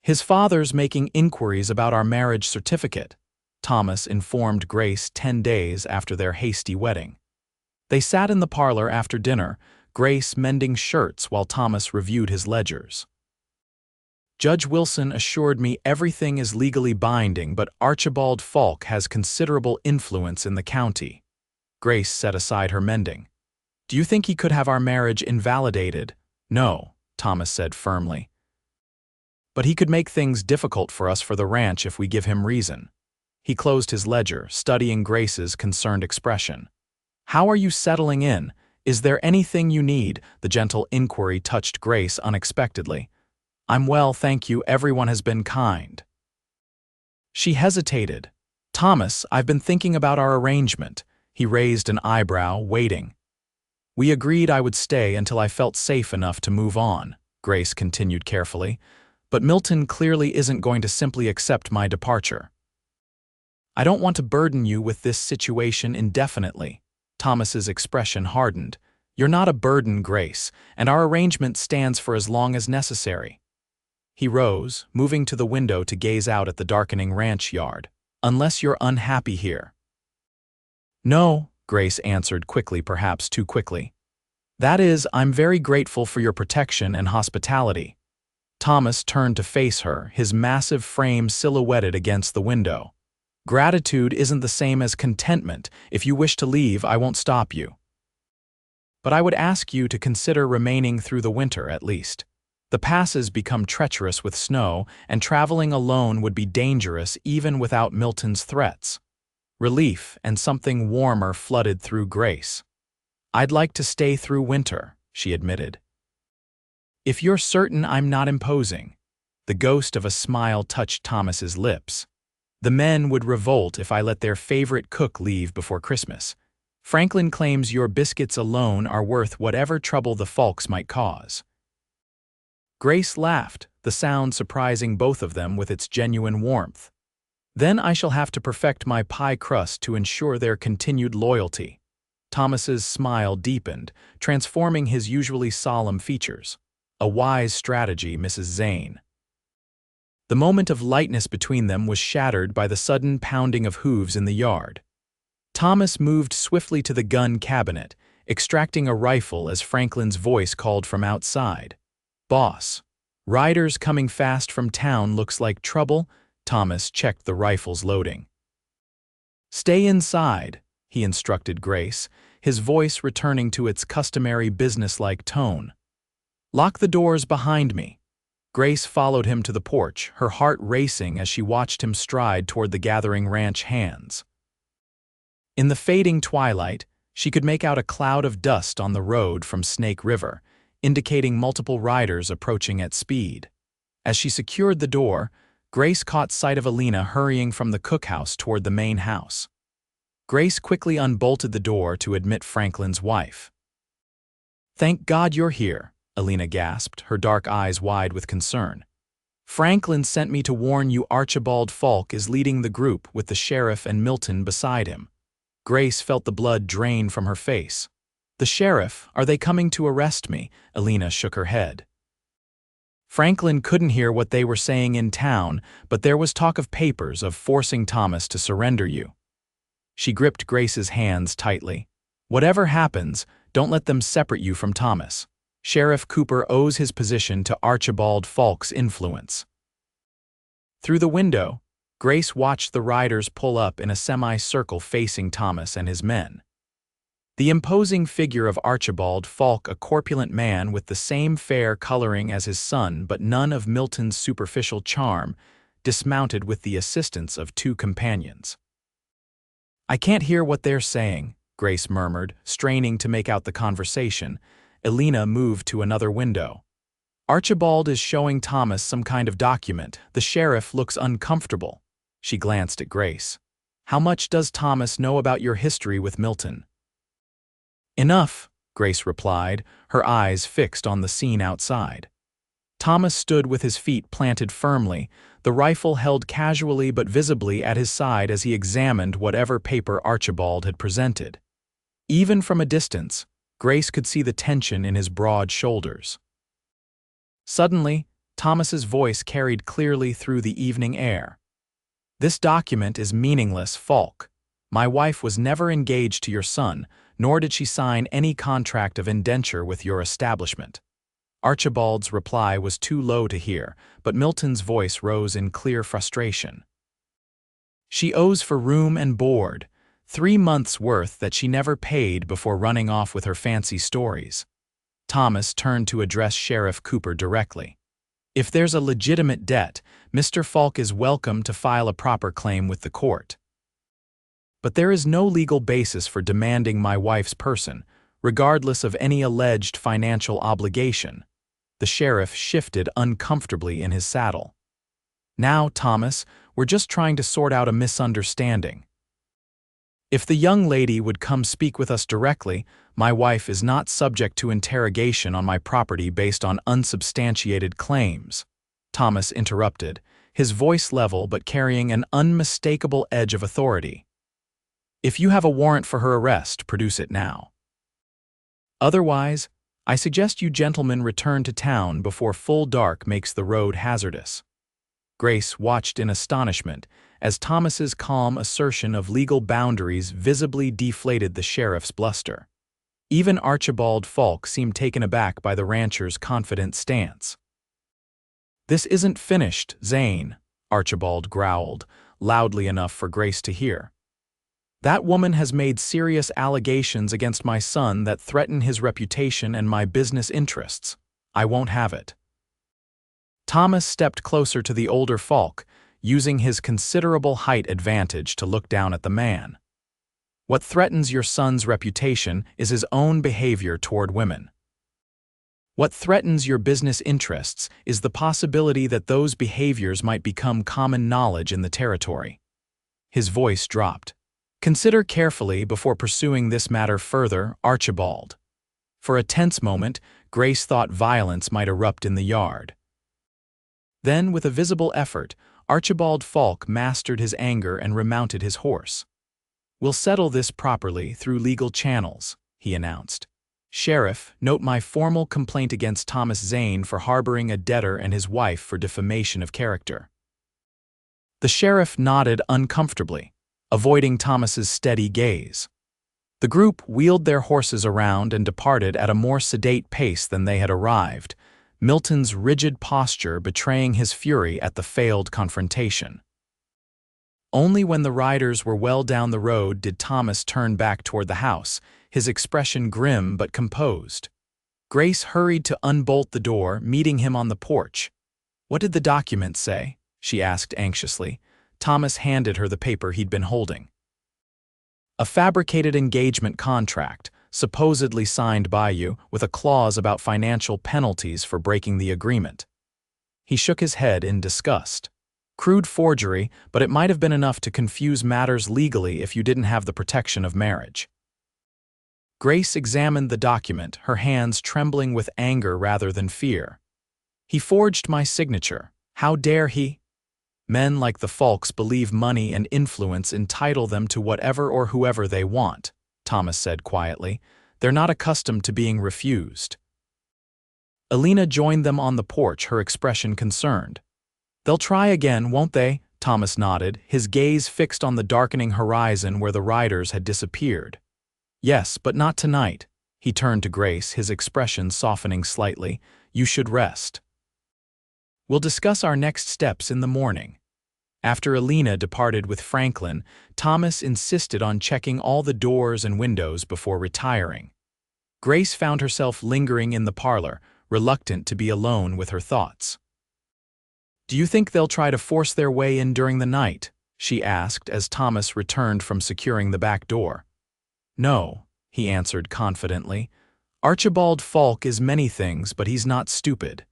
"His father's making inquiries about our marriage certificate," Thomas informed Grace 10 days after their hasty wedding. They sat in the parlor after dinner, Grace mending shirts while Thomas reviewed his ledgers. "Judge Wilson assured me everything is legally binding, but Archibald Falk has considerable influence in the county." Grace set aside her mending. "Do you think he could have our marriage invalidated?" "No," Thomas said firmly. "But he could make things difficult for us for the ranch if we give him reason." He closed his ledger, studying Grace's concerned expression. "How are you settling in? Is there anything you need?" The gentle inquiry touched Grace unexpectedly. "I'm well, thank you. Everyone has been kind." She hesitated. "Thomas, I've been thinking about our arrangement." He raised an eyebrow, waiting. "We agreed I would stay until I felt safe enough to move on," Grace continued carefully. "But Milton clearly isn't going to simply accept my departure." "I don't want to burden you with this situation indefinitely." Thomas's expression hardened. "You're not a burden, Grace, and our arrangement stands for as long as necessary." He rose, moving to the window to gaze out at the darkening ranch yard. "Unless you're unhappy here." "No," Grace answered quickly, perhaps too quickly. "That is, I'm very grateful for your protection and hospitality." Thomas turned to face her, his massive frame silhouetted against the window. "Gratitude isn't the same as contentment. If you wish to leave, I won't stop you. But I would ask you to consider remaining through the winter at least. The passes become treacherous with snow, and traveling alone would be dangerous even without Milton's threats." Relief and something warmer flooded through Grace. "I'd like to stay through winter," she admitted. "If you're certain I'm not imposing." The ghost of a smile touched Thomas's lips. "The men would revolt if I let their favorite cook leave before Christmas. Franklin claims your biscuits alone are worth whatever trouble the Falks might cause." Grace laughed, the sound surprising both of them with its genuine warmth. "Then I shall have to perfect my pie crust to ensure their continued loyalty." Thomas's smile deepened, transforming his usually solemn features. "A wise strategy, Mrs. Zane." The moment of lightness between them was shattered by the sudden pounding of hooves in the yard. Thomas moved swiftly to the gun cabinet, extracting a rifle as Franklin's voice called from outside. "Boss, riders coming fast from town, looks like trouble." Thomas checked the rifle's loading. "Stay inside," he instructed Grace, his voice returning to its customary businesslike tone. "Lock the doors behind me." Grace followed him to the porch, her heart racing as she watched him stride toward the gathering ranch hands. In the fading twilight, she could make out a cloud of dust on the road from Snake River, indicating multiple riders approaching at speed. As she secured the door, Grace caught sight of Alina hurrying from the cookhouse toward the main house. Grace quickly unbolted the door to admit Franklin's wife. "Thank God you're here," Alina gasped, her dark eyes wide with concern. "Franklin sent me to warn you Archibald Falk is leading the group with the sheriff and Milton beside him." Grace felt the blood drain from her face. "The sheriff? Are they coming to arrest me?" Alina shook her head. Franklin couldn't hear what they were saying in town, but there was talk of papers of forcing Thomas to surrender you. She gripped Grace's hands tightly. "Whatever happens, don't let them separate you from Thomas. Sheriff Cooper owes his position to Archibald Falk's influence." Through the window, Grace watched the riders pull up in a semicircle facing Thomas and his men. The imposing figure of Archibald Falk, a corpulent man with the same fair coloring as his son but none of Milton's superficial charm, dismounted with the assistance of two companions. "I can't hear what they're saying," Grace murmured, straining to make out the conversation. Alina moved to another window. "Archibald is showing Thomas some kind of document. The sheriff looks uncomfortable." She glanced at Grace. "How much does Thomas know about your history with Milton?" "Enough," Grace replied, her eyes fixed on the scene outside. Thomas stood with his feet planted firmly, the rifle held casually but visibly at his side as he examined whatever paper Archibald had presented. Even from a distance, Grace could see the tension in his broad shoulders. Suddenly, Thomas's voice carried clearly through the evening air. "This document is meaningless, Falk. My wife was never engaged to your son, nor did she sign any contract of indenture with your establishment." Archibald's reply was too low to hear, but Milton's voice rose in clear frustration. "She owes for room and board, 3 months' worth that she never paid before running off with her fancy stories." Thomas turned to address Sheriff Cooper directly. "If there's a legitimate debt, Mr. Falk is welcome to file a proper claim with the court. But there is no legal basis for demanding my wife's person, regardless of any alleged financial obligation." The sheriff shifted uncomfortably in his saddle. "Now, Thomas, we're just trying to sort out a misunderstanding. If the young lady would come speak with us directly, my wife is not subject to interrogation on my property based on unsubstantiated claims." Thomas interrupted, his voice level but carrying an unmistakable edge of authority. "If you have a warrant for her arrest, produce it now. Otherwise, I suggest you gentlemen return to town before full dark makes the road hazardous." Grace watched in astonishment as Thomas's calm assertion of legal boundaries visibly deflated the sheriff's bluster. Even Archibald Falk seemed taken aback by the rancher's confident stance. "This isn't finished, Zane," Archibald growled, loudly enough for Grace to hear. "That woman has made serious allegations against my son that threaten his reputation and my business interests. I won't have it." Thomas stepped closer to the older Falk, using his considerable height advantage to look down at the man. "What threatens your son's reputation is his own behavior toward women. What threatens your business interests is the possibility that those behaviors might become common knowledge in the territory." His voice dropped. "Consider carefully before pursuing this matter further, Archibald." For a tense moment, Grace thought violence might erupt in the yard. Then, with a visible effort, Archibald Falk mastered his anger and remounted his horse. "We'll settle this properly through legal channels," he announced. "Sheriff, note my formal complaint against Thomas Zane for harboring a debtor and his wife for defamation of character." The sheriff nodded uncomfortably, avoiding Thomas's steady gaze. The group wheeled their horses around and departed at a more sedate pace than they had arrived, Milton's rigid posture betraying his fury at the failed confrontation. Only when the riders were well down the road did Thomas turn back toward the house, his expression grim but composed. Grace hurried to unbolt the door, meeting him on the porch. "What did the document say?" she asked anxiously. Thomas handed her the paper he'd been holding. "A fabricated engagement contract, supposedly signed by you, with a clause about financial penalties for breaking the agreement." He shook his head in disgust. Crude forgery, but it might have been enough to confuse matters legally if you didn't have the protection of marriage. Grace examined the document, her hands trembling with anger rather than fear. He forged my signature. How dare he? Men like the Falks believe money and influence entitle them to whatever or whoever they want, Thomas said quietly. They're not accustomed to being refused. Alina joined them on the porch, her expression concerned. They'll try again, won't they? Thomas nodded, his gaze fixed on the darkening horizon where the riders had disappeared. Yes, but not tonight. He turned to Grace, his expression softening slightly. You should rest. We'll discuss our next steps in the morning. After Alina departed with Franklin, Thomas insisted on checking all the doors and windows before retiring. Grace found herself lingering in the parlor, reluctant to be alone with her thoughts. Do you think they'll try to force their way in during the night? She asked as Thomas returned from securing the back door. No, he answered confidently. Archibald Falk is many things, but he's not stupid.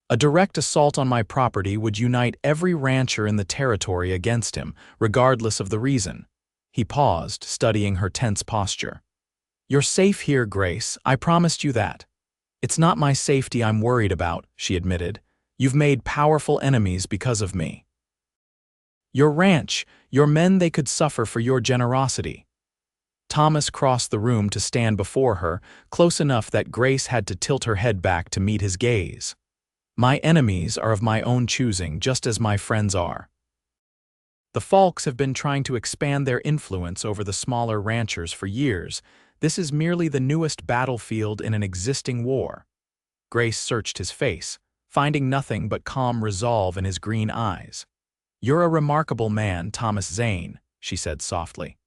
A direct assault on my property would unite every rancher in the territory against him, regardless of the reason. He paused, studying her tense posture. You're safe here, Grace. I promised you that. It's not my safety I'm worried about, she admitted. You've made powerful enemies because of me. Your ranch, your men, they could suffer for your generosity. Thomas crossed the room to stand before her, close enough that Grace had to tilt her head back to meet his gaze. My enemies are of my own choosing, just as my friends are. The Falks have been trying to expand their influence over the smaller ranchers for years. This is merely the newest battlefield in an existing war. Grace searched his face, finding nothing but calm resolve in his green eyes. You're a remarkable man, Thomas Zane, she said softly.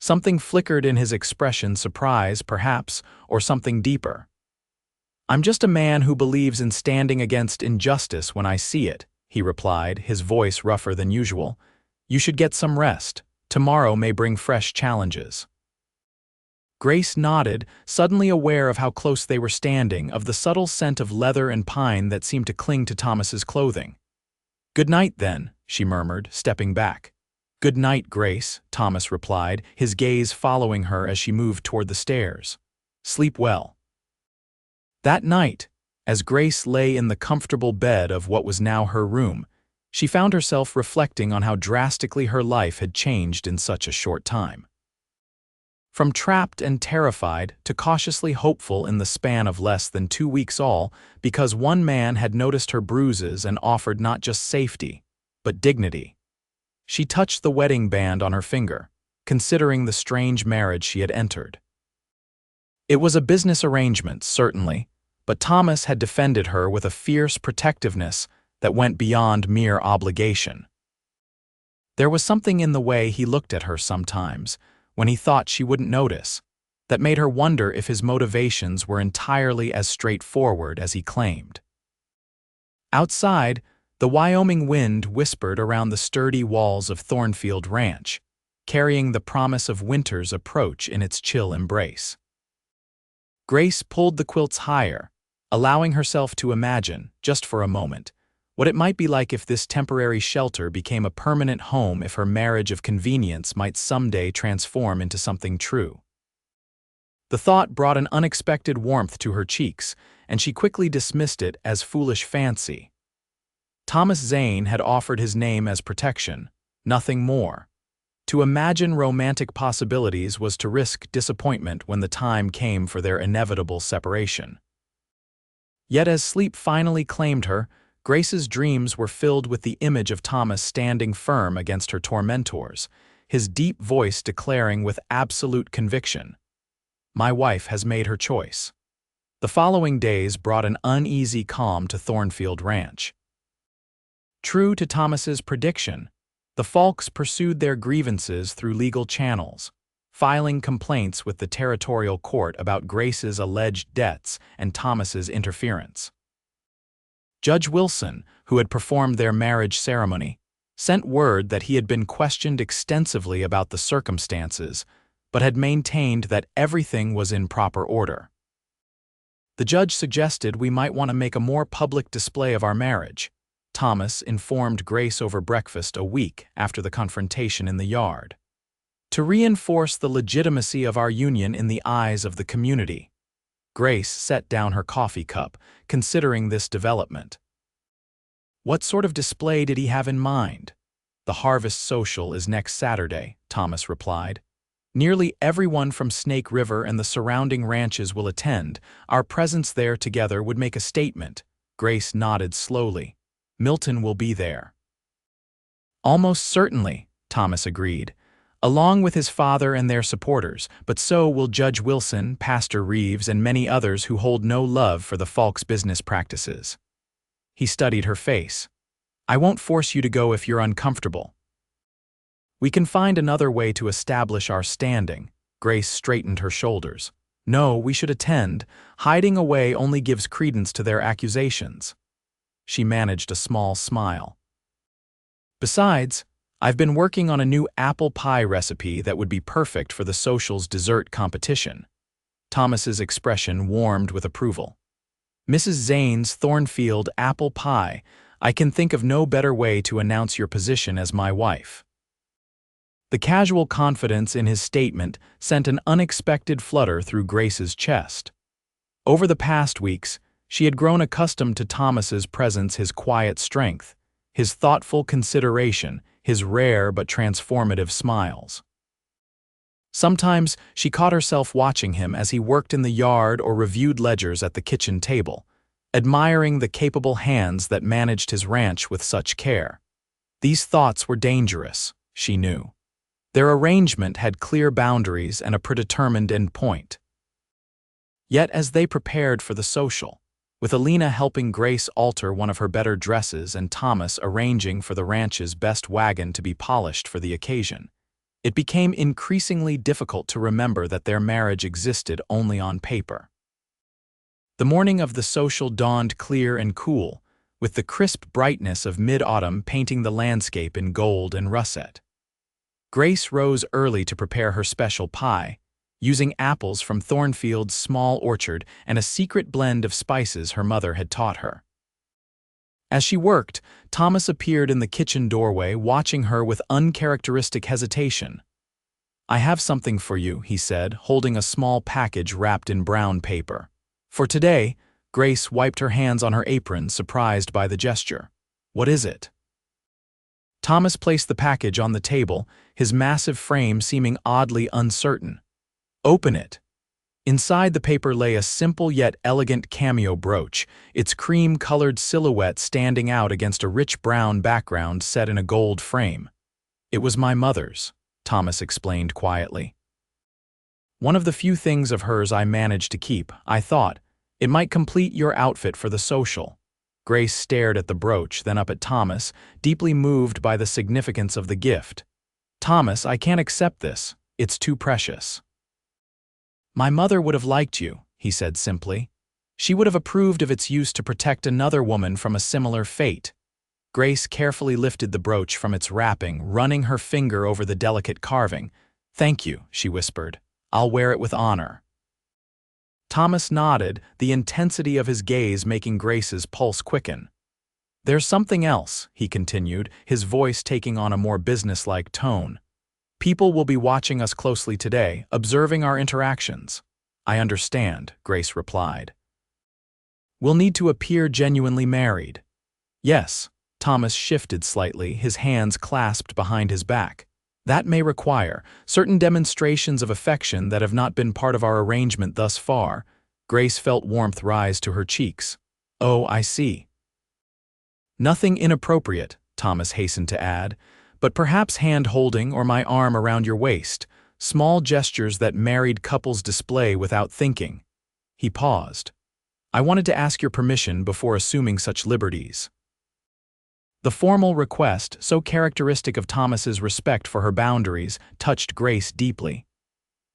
Something flickered in his expression, surprise, perhaps, or something deeper. I'm just a man who believes in standing against injustice when I see it, he replied, his voice rougher than usual. You should get some rest. Tomorrow may bring fresh challenges. Grace nodded, suddenly aware of how close they were standing, of the subtle scent of leather and pine that seemed to cling to Thomas's clothing. Good night, then, she murmured, stepping back. Good night, Grace, Thomas replied, his gaze following her as she moved toward the stairs. Sleep well. That night, as Grace lay in the comfortable bed of what was now her room, she found herself reflecting on how drastically her life had changed in such a short time. From trapped and terrified to cautiously hopeful in the span of less than 2 weeks, all because one man had noticed her bruises and offered not just safety, but dignity. She touched the wedding band on her finger, considering the strange marriage she had entered. It was a business arrangement, certainly, but Thomas had defended her with a fierce protectiveness that went beyond mere obligation. There was something in the way he looked at her sometimes, when he thought she wouldn't notice, that made her wonder if his motivations were entirely as straightforward as he claimed. Outside, the Wyoming wind whispered around the sturdy walls of Thornfield Ranch, carrying the promise of winter's approach in its chill embrace. Grace pulled the quilts higher, allowing herself to imagine, just for a moment, what it might be like if this temporary shelter became a permanent home, if her marriage of convenience might someday transform into something true. The thought brought an unexpected warmth to her cheeks, and she quickly dismissed it as foolish fancy. Thomas Zane had offered his name as protection, nothing more. To imagine romantic possibilities was to risk disappointment when the time came for their inevitable separation. Yet as sleep finally claimed her, Grace's dreams were filled with the image of Thomas standing firm against her tormentors, his deep voice declaring with absolute conviction, "My wife has made her choice." The following days brought an uneasy calm to Thornfield Ranch. True to Thomas's prediction, the Falks pursued their grievances through legal channels, filing complaints with the territorial court about Grace's alleged debts and Thomas's interference. Judge Wilson, who had performed their marriage ceremony, sent word that he had been questioned extensively about the circumstances, but had maintained that everything was in proper order. The judge suggested we might want to make a more public display of our marriage. Thomas informed Grace over breakfast a week after the confrontation in the yard. To reinforce the legitimacy of our union in the eyes of the community. Grace set down her coffee cup, considering this development. What sort of display did he have in mind? The harvest social is next Saturday, Thomas replied. Nearly everyone from Snake River and the surrounding ranches will attend. Our presence there together would make a statement. Grace nodded slowly. Milton will be there. Almost certainly, Thomas agreed, along with his father and their supporters, but so will Judge Wilson, Pastor Reeves, and many others who hold no love for the Falk's business practices. He studied her face. I won't force you to go if you're uncomfortable. We can find another way to establish our standing. Grace straightened her shoulders. No, we should attend. Hiding away only gives credence to their accusations. She managed a small smile. Besides, I've been working on a new apple pie recipe that would be perfect for the social's dessert competition. Thomas's expression warmed with approval. Mrs. Zane's Thornfield apple pie. I can think of no better way to announce your position as my wife. The casual confidence in his statement sent an unexpected flutter through Grace's chest. Over the past weeks, she had grown accustomed to Thomas's presence, his quiet strength, his thoughtful consideration, his rare but transformative smiles. Sometimes she caught herself watching him as he worked in the yard or reviewed ledgers at the kitchen table, admiring the capable hands that managed his ranch with such care. These thoughts were dangerous, she knew. Their arrangement had clear boundaries and a predetermined endpoint. Yet as they prepared for the social, with Alina helping Grace alter one of her better dresses and Thomas arranging for the ranch's best wagon to be polished for the occasion, it became increasingly difficult to remember that their marriage existed only on paper. The morning of the social dawned clear and cool, with the crisp brightness of mid-autumn painting the landscape in gold and russet. Grace rose early to prepare her special pie, using apples from Thornfield's small orchard and a secret blend of spices her mother had taught her. As she worked, Thomas appeared in the kitchen doorway, watching her with uncharacteristic hesitation. I have something for you, he said, holding a small package wrapped in brown paper. For today, Grace wiped her hands on her apron, surprised by the gesture. What is it? Thomas placed the package on the table, his massive frame seeming oddly uncertain. Open it. Inside the paper lay a simple yet elegant cameo brooch, its cream-colored silhouette standing out against a rich brown background set in a gold frame. It was my mother's, Thomas explained quietly. One of the few things of hers I managed to keep. I thought, it might complete your outfit for the social. Grace stared at the brooch, then up at Thomas, deeply moved by the significance of the gift. Thomas, I can't accept this. It's too precious. My mother would have liked you, he said simply. She would have approved of its use to protect another woman from a similar fate. Grace carefully lifted the brooch from its wrapping, running her finger over the delicate carving. Thank you, she whispered. I'll wear it with honor. Thomas nodded, the intensity of his gaze making Grace's pulse quicken. There's something else, he continued, his voice taking on a more businesslike tone. People will be watching us closely today, observing our interactions. I understand, Grace replied. We'll need to appear genuinely married. Yes, Thomas shifted slightly, his hands clasped behind his back. That may require certain demonstrations of affection that have not been part of our arrangement thus far. Grace felt warmth rise to her cheeks. Oh, I see. Nothing inappropriate, Thomas hastened to add, but perhaps hand-holding or my arm around your waist, small gestures that married couples display without thinking. He paused. I wanted to ask your permission before assuming such liberties. The formal request, so characteristic of Thomas's respect for her boundaries, touched Grace deeply.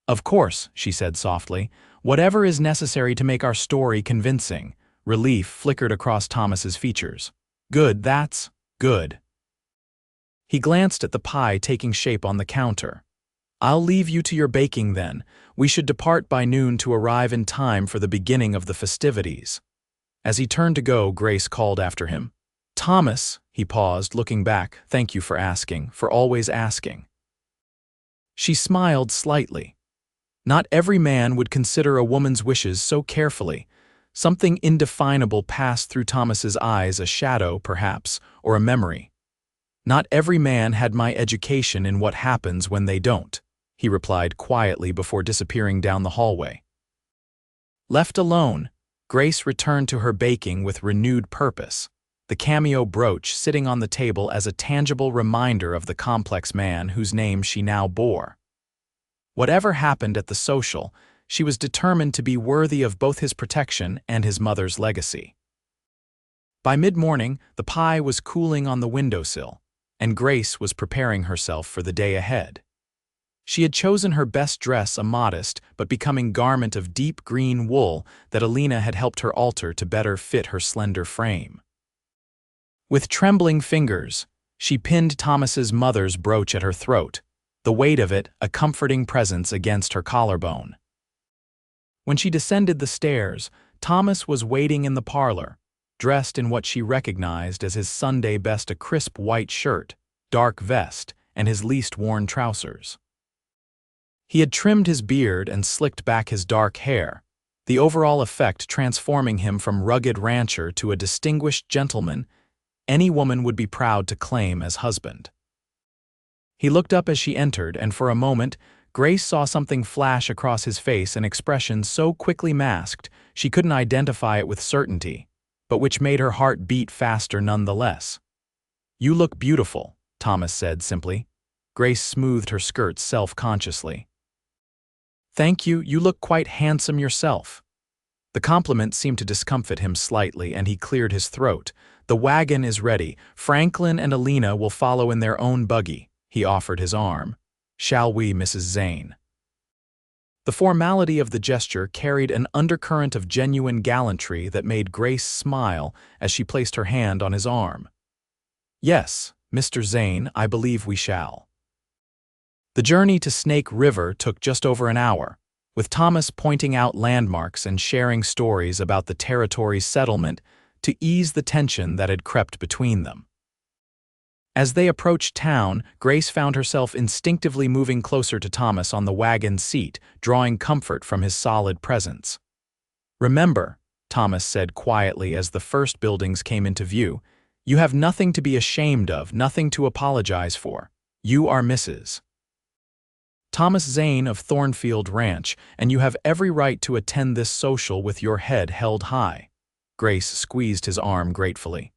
Of course, she said softly, whatever is necessary to make our story convincing. Relief flickered across Thomas's features. Good, that's good. He glanced at the pie taking shape on the counter. I'll leave you to your baking then. We should depart by noon to arrive in time for the beginning of the festivities. As he turned to go, Grace called after him. Thomas, he paused, looking back. Thank you for asking, for always asking. She smiled slightly. Not every man would consider a woman's wishes so carefully. Something indefinable passed through Thomas's eyes, a shadow, perhaps, or a memory. Not every man had my education in what happens when they don't, he replied quietly before disappearing down the hallway. Left alone, Grace returned to her baking with renewed purpose, the cameo brooch sitting on the table as a tangible reminder of the complex man whose name she now bore. Whatever happened at the social, she was determined to be worthy of both his protection and his mother's legacy. By mid-morning, the pie was cooling on the windowsill, and Grace was preparing herself for the day ahead. She had chosen her best dress, a modest but becoming garment of deep green wool that Alina had helped her alter to better fit her slender frame. With trembling fingers, she pinned Thomas's mother's brooch at her throat, the weight of it a comforting presence against her collarbone. When she descended the stairs, Thomas was waiting in the parlor, dressed in what she recognized as his Sunday best, a crisp white shirt, dark vest, and his least worn trousers. He had trimmed his beard and slicked back his dark hair, the overall effect transforming him from rugged rancher to a distinguished gentleman any woman would be proud to claim as husband. He looked up as she entered, and for a moment, Grace saw something flash across his face, an expression so quickly masked she couldn't identify it with certainty, but which made her heart beat faster nonetheless. "You look beautiful," Thomas said simply. Grace smoothed her skirts self-consciously. "Thank you, you look quite handsome yourself." The compliment seemed to discomfit him slightly, and he cleared his throat. "The wagon is ready. Franklin and Alina will follow in their own buggy." He offered his arm. "Shall we, Mrs. Zane?" The formality of the gesture carried an undercurrent of genuine gallantry that made Grace smile as she placed her hand on his arm. "Yes, Mr. Zane, I believe we shall." The journey to Snake River took just over an hour, with Thomas pointing out landmarks and sharing stories about the territory's settlement to ease the tension that had crept between them. As they approached town, Grace found herself instinctively moving closer to Thomas on the wagon seat, drawing comfort from his solid presence. "Remember," Thomas said quietly as the first buildings came into view, "you have nothing to be ashamed of, nothing to apologize for. You are Mrs. Thomas Zane of Thornfield Ranch, and you have every right to attend this social with your head held high." Grace squeezed his arm gratefully.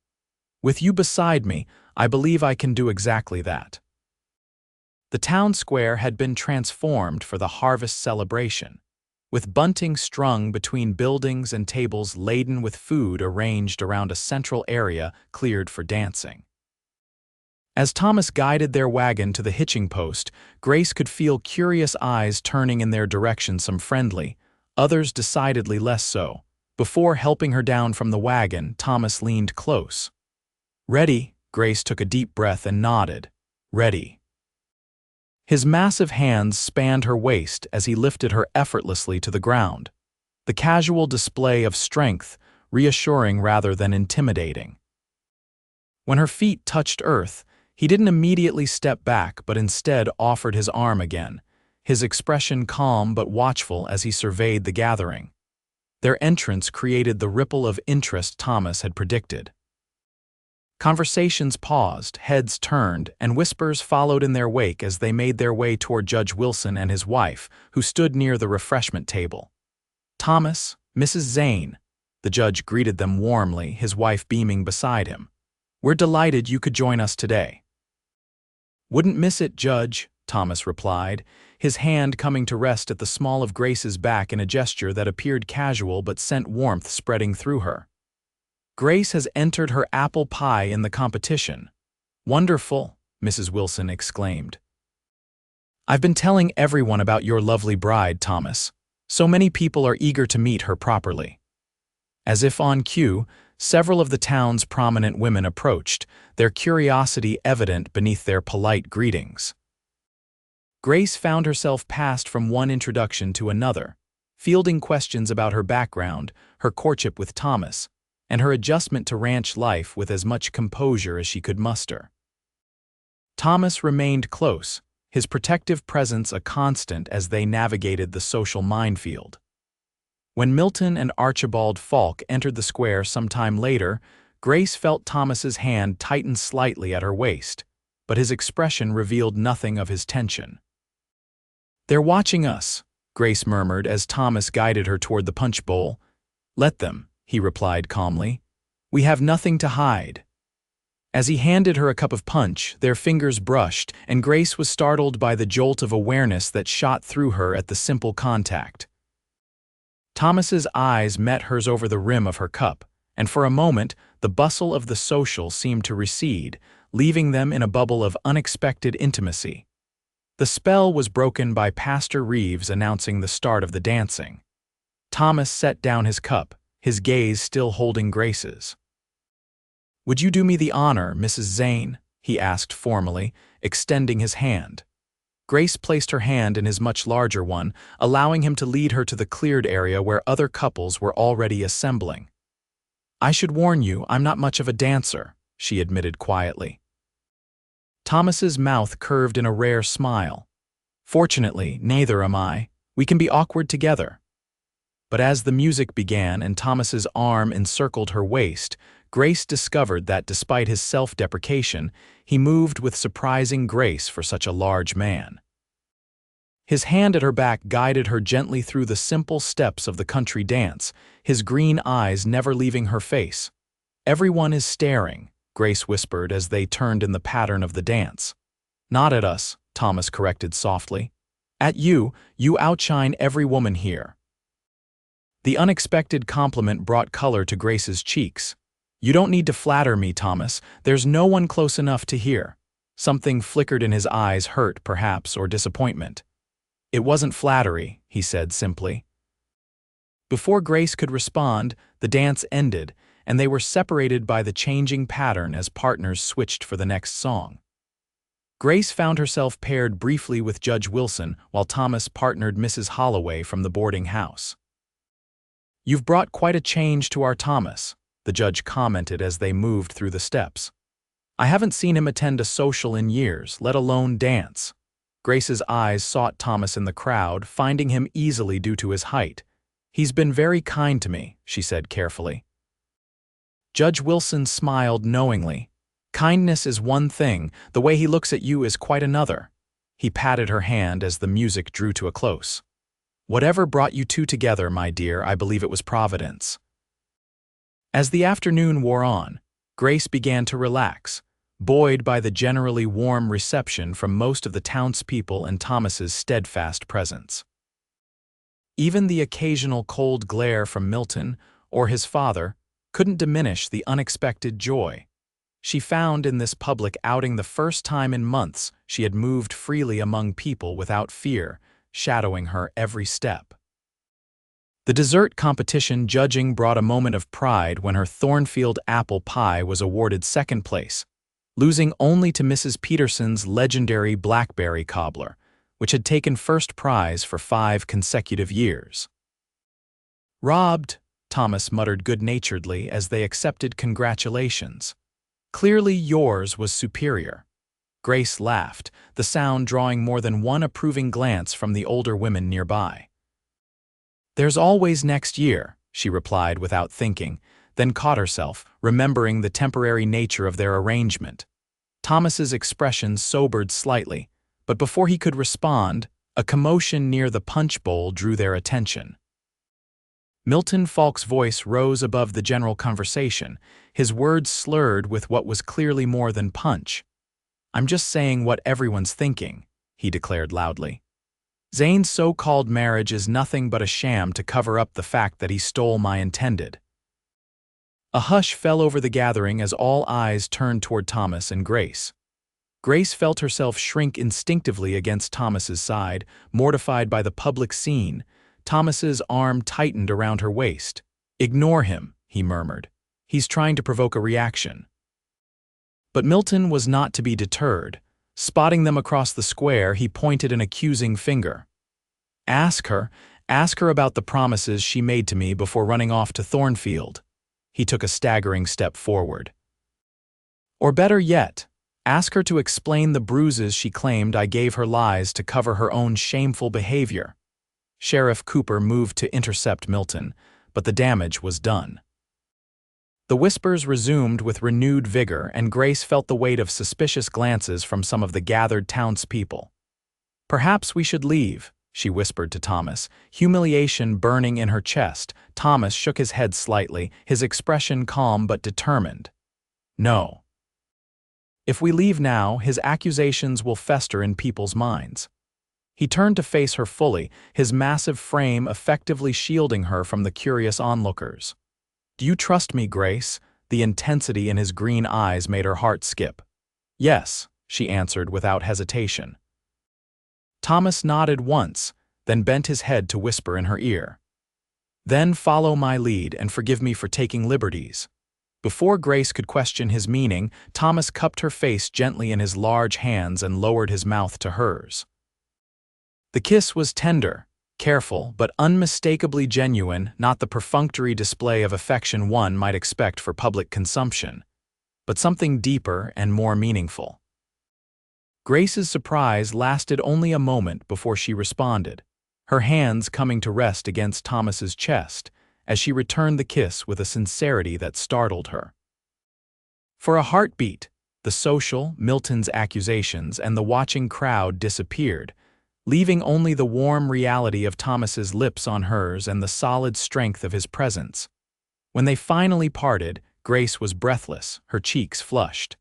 "With you beside me, I believe I can do exactly that." The town square had been transformed for the harvest celebration, with bunting strung between buildings and tables laden with food arranged around a central area cleared for dancing. As Thomas guided their wagon to the hitching post, Grace could feel curious eyes turning in their direction, some friendly, others decidedly less so. Before helping her down from the wagon, Thomas leaned close. "Ready?" Grace took a deep breath and nodded. "Ready." His massive hands spanned her waist as he lifted her effortlessly to the ground, the casual display of strength, reassuring rather than intimidating. When her feet touched earth, he didn't immediately step back but instead offered his arm again, his expression calm but watchful as he surveyed the gathering. Their entrance created the ripple of interest Thomas had predicted. Conversations paused, heads turned, and whispers followed in their wake as they made their way toward Judge Wilson and his wife, who stood near the refreshment table. "Thomas, Mrs. Zane," the judge greeted them warmly, his wife beaming beside him. "We're delighted you could join us today." "Wouldn't miss it, Judge," Thomas replied, his hand coming to rest at the small of Grace's back in a gesture that appeared casual but sent warmth spreading through her. "Grace has entered her apple pie in the competition." "Wonderful," Mrs. Wilson exclaimed. "I've been telling everyone about your lovely bride, Thomas. So many people are eager to meet her properly." As if on cue, several of the town's prominent women approached, their curiosity evident beneath their polite greetings. Grace found herself passed from one introduction to another, fielding questions about her background, her courtship with Thomas, and her adjustment to ranch life with as much composure as she could muster. Thomas remained close, his protective presence a constant as they navigated the social minefield. When Milton and Archibald Falk entered the square some time later, Grace felt Thomas's hand tighten slightly at her waist, but his expression revealed nothing of his tension. "They're watching us," Grace murmured as Thomas guided her toward the punch bowl. "Let them," he replied calmly. "We have nothing to hide." As he handed her a cup of punch, their fingers brushed, and Grace was startled by the jolt of awareness that shot through her at the simple contact. Thomas's eyes met hers over the rim of her cup, and for a moment the bustle of the social seemed to recede, leaving them in a bubble of unexpected intimacy. The spell was broken by Pastor Reeves announcing the start of the dancing. Thomas set down his cup, his gaze still holding Grace's. "Would you do me the honor, Mrs. Zane?" he asked formally, extending his hand. Grace placed her hand in his much larger one, allowing him to lead her to the cleared area where other couples were already assembling. "I should warn you, I'm not much of a dancer," she admitted quietly. Thomas's mouth curved in a rare smile. "Fortunately, neither am I. We can be awkward together." But as the music began and Thomas's arm encircled her waist, Grace discovered that despite his self-deprecation, he moved with surprising grace for such a large man. His hand at her back guided her gently through the simple steps of the country dance, his green eyes never leaving her face. "Everyone is staring," Grace whispered as they turned in the pattern of the dance. "Not at us," Thomas corrected softly. "At you, you outshine every woman here." The unexpected compliment brought color to Grace's cheeks. "You don't need to flatter me, Thomas. There's no one close enough to hear." Something flickered in his eyes, hurt, perhaps, or disappointment. "It wasn't flattery," he said simply. Before Grace could respond, the dance ended, and they were separated by the changing pattern as partners switched for the next song. Grace found herself paired briefly with Judge Wilson while Thomas partnered Mrs. Holloway from the boarding house. "You've brought quite a change to our Thomas," the judge commented as they moved through the steps. "I haven't seen him attend a social in years, let alone dance." Grace's eyes sought Thomas in the crowd, finding him easily due to his height. "He's been very kind to me," she said carefully. Judge Wilson smiled knowingly. "Kindness is one thing, the way he looks at you is quite another." He patted her hand as the music drew to a close. "Whatever brought you two together, my dear, I believe it was Providence." As the afternoon wore on, Grace began to relax, buoyed by the generally warm reception from most of the townspeople and Thomas's steadfast presence. Even the occasional cold glare from Milton or his father couldn't diminish the unexpected joy. She found in this public outing the first time in months she had moved freely among people without fear, shadowing her every step. The dessert competition judging brought a moment of pride when her Thornfield apple pie was awarded second place, losing only to Mrs. Peterson's legendary blackberry cobbler, which had taken first prize for 5 consecutive years. "Robbed," Thomas muttered good-naturedly as they accepted congratulations. "Clearly yours was superior." Grace laughed, the sound drawing more than one approving glance from the older women nearby. "There's always next year," she replied without thinking, then caught herself, remembering the temporary nature of their arrangement. Thomas's expression sobered slightly, but before he could respond, a commotion near the punch bowl drew their attention. Milton Falk's voice rose above the general conversation, his words slurred with what was clearly more than punch. "I'm just saying what everyone's thinking," he declared loudly. "Zane's so-called marriage is nothing but a sham to cover up the fact that he stole my intended." A hush fell over the gathering as all eyes turned toward Thomas and Grace. Grace felt herself shrink instinctively against Thomas's side, mortified by the public scene. Thomas's arm tightened around her waist. "Ignore him," he murmured. "He's trying to provoke a reaction." But Milton was not to be deterred. Spotting them across the square, he pointed an accusing finger. Ask her about the promises she made to me before running off to Thornfield." He took a staggering step forward. "Or better yet, ask her to explain the bruises she claimed I gave her lies to cover her own shameful behavior." Sheriff Cooper moved to intercept Milton, but the damage was done. The whispers resumed with renewed vigor, and Grace felt the weight of suspicious glances from some of the gathered townspeople. "Perhaps we should leave," she whispered to Thomas, humiliation burning in her chest. Thomas shook his head slightly, his expression calm but determined. "No. If we leave now, his accusations will fester in people's minds." He turned to face her fully, his massive frame effectively shielding her from the curious onlookers. "Do you trust me, Grace?" The intensity in his green eyes made her heart skip. "Yes," she answered without hesitation. Thomas nodded once, then bent his head to whisper in her ear. "Then follow my lead and forgive me for taking liberties." Before Grace could question his meaning, Thomas cupped her face gently in his large hands and lowered his mouth to hers. The kiss was tender, careful, but unmistakably genuine, not the perfunctory display of affection one might expect for public consumption, but something deeper and more meaningful. Grace's surprise lasted only a moment before she responded, her hands coming to rest against Thomas's chest as she returned the kiss with a sincerity that startled her. For a heartbeat, the social, Milton's accusations, and the watching crowd disappeared, leaving only the warm reality of Thomas's lips on hers and the solid strength of his presence. When they finally parted, Grace was breathless, her cheeks flushed.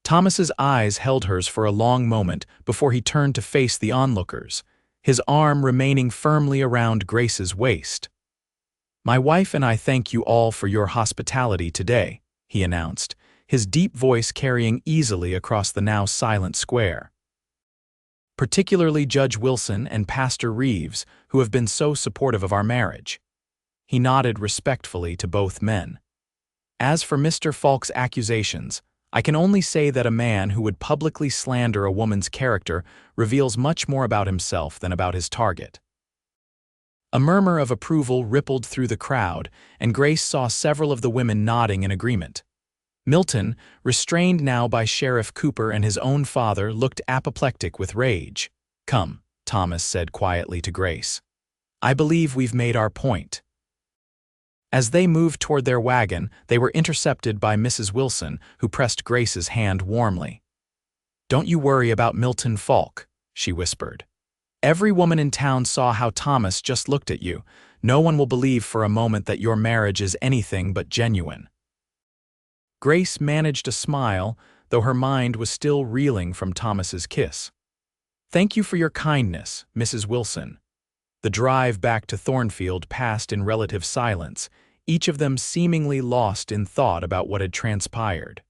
Thomas's eyes held hers for a long moment before he turned to face the onlookers, his arm remaining firmly around Grace's waist. "My wife and I thank you all for your hospitality today," he announced, his deep voice carrying easily across the now silent square. "Particularly Judge Wilson and Pastor Reeves, who have been so supportive of our marriage." He nodded respectfully to both men. "As for Mr. Falk's accusations, I can only say that a man who would publicly slander a woman's character reveals much more about himself than about his target." A murmur of approval rippled through the crowd, and Grace saw several of the women nodding in agreement. Milton, restrained now by Sheriff Cooper and his own father, looked apoplectic with rage. "Come," Thomas said quietly to Grace. "I believe we've made our point." As they moved toward their wagon, they were intercepted by Mrs. Wilson, who pressed Grace's hand warmly. "Don't you worry about Milton Falk," she whispered. "Every woman in town saw how Thomas just looked at you. No one will believe for a moment that your marriage is anything but genuine." Grace managed a smile, though her mind was still reeling from Thomas's kiss. "Thank you for your kindness, Mrs. Wilson." The drive back to Thornfield passed in relative silence, each of them seemingly lost in thought about what had transpired.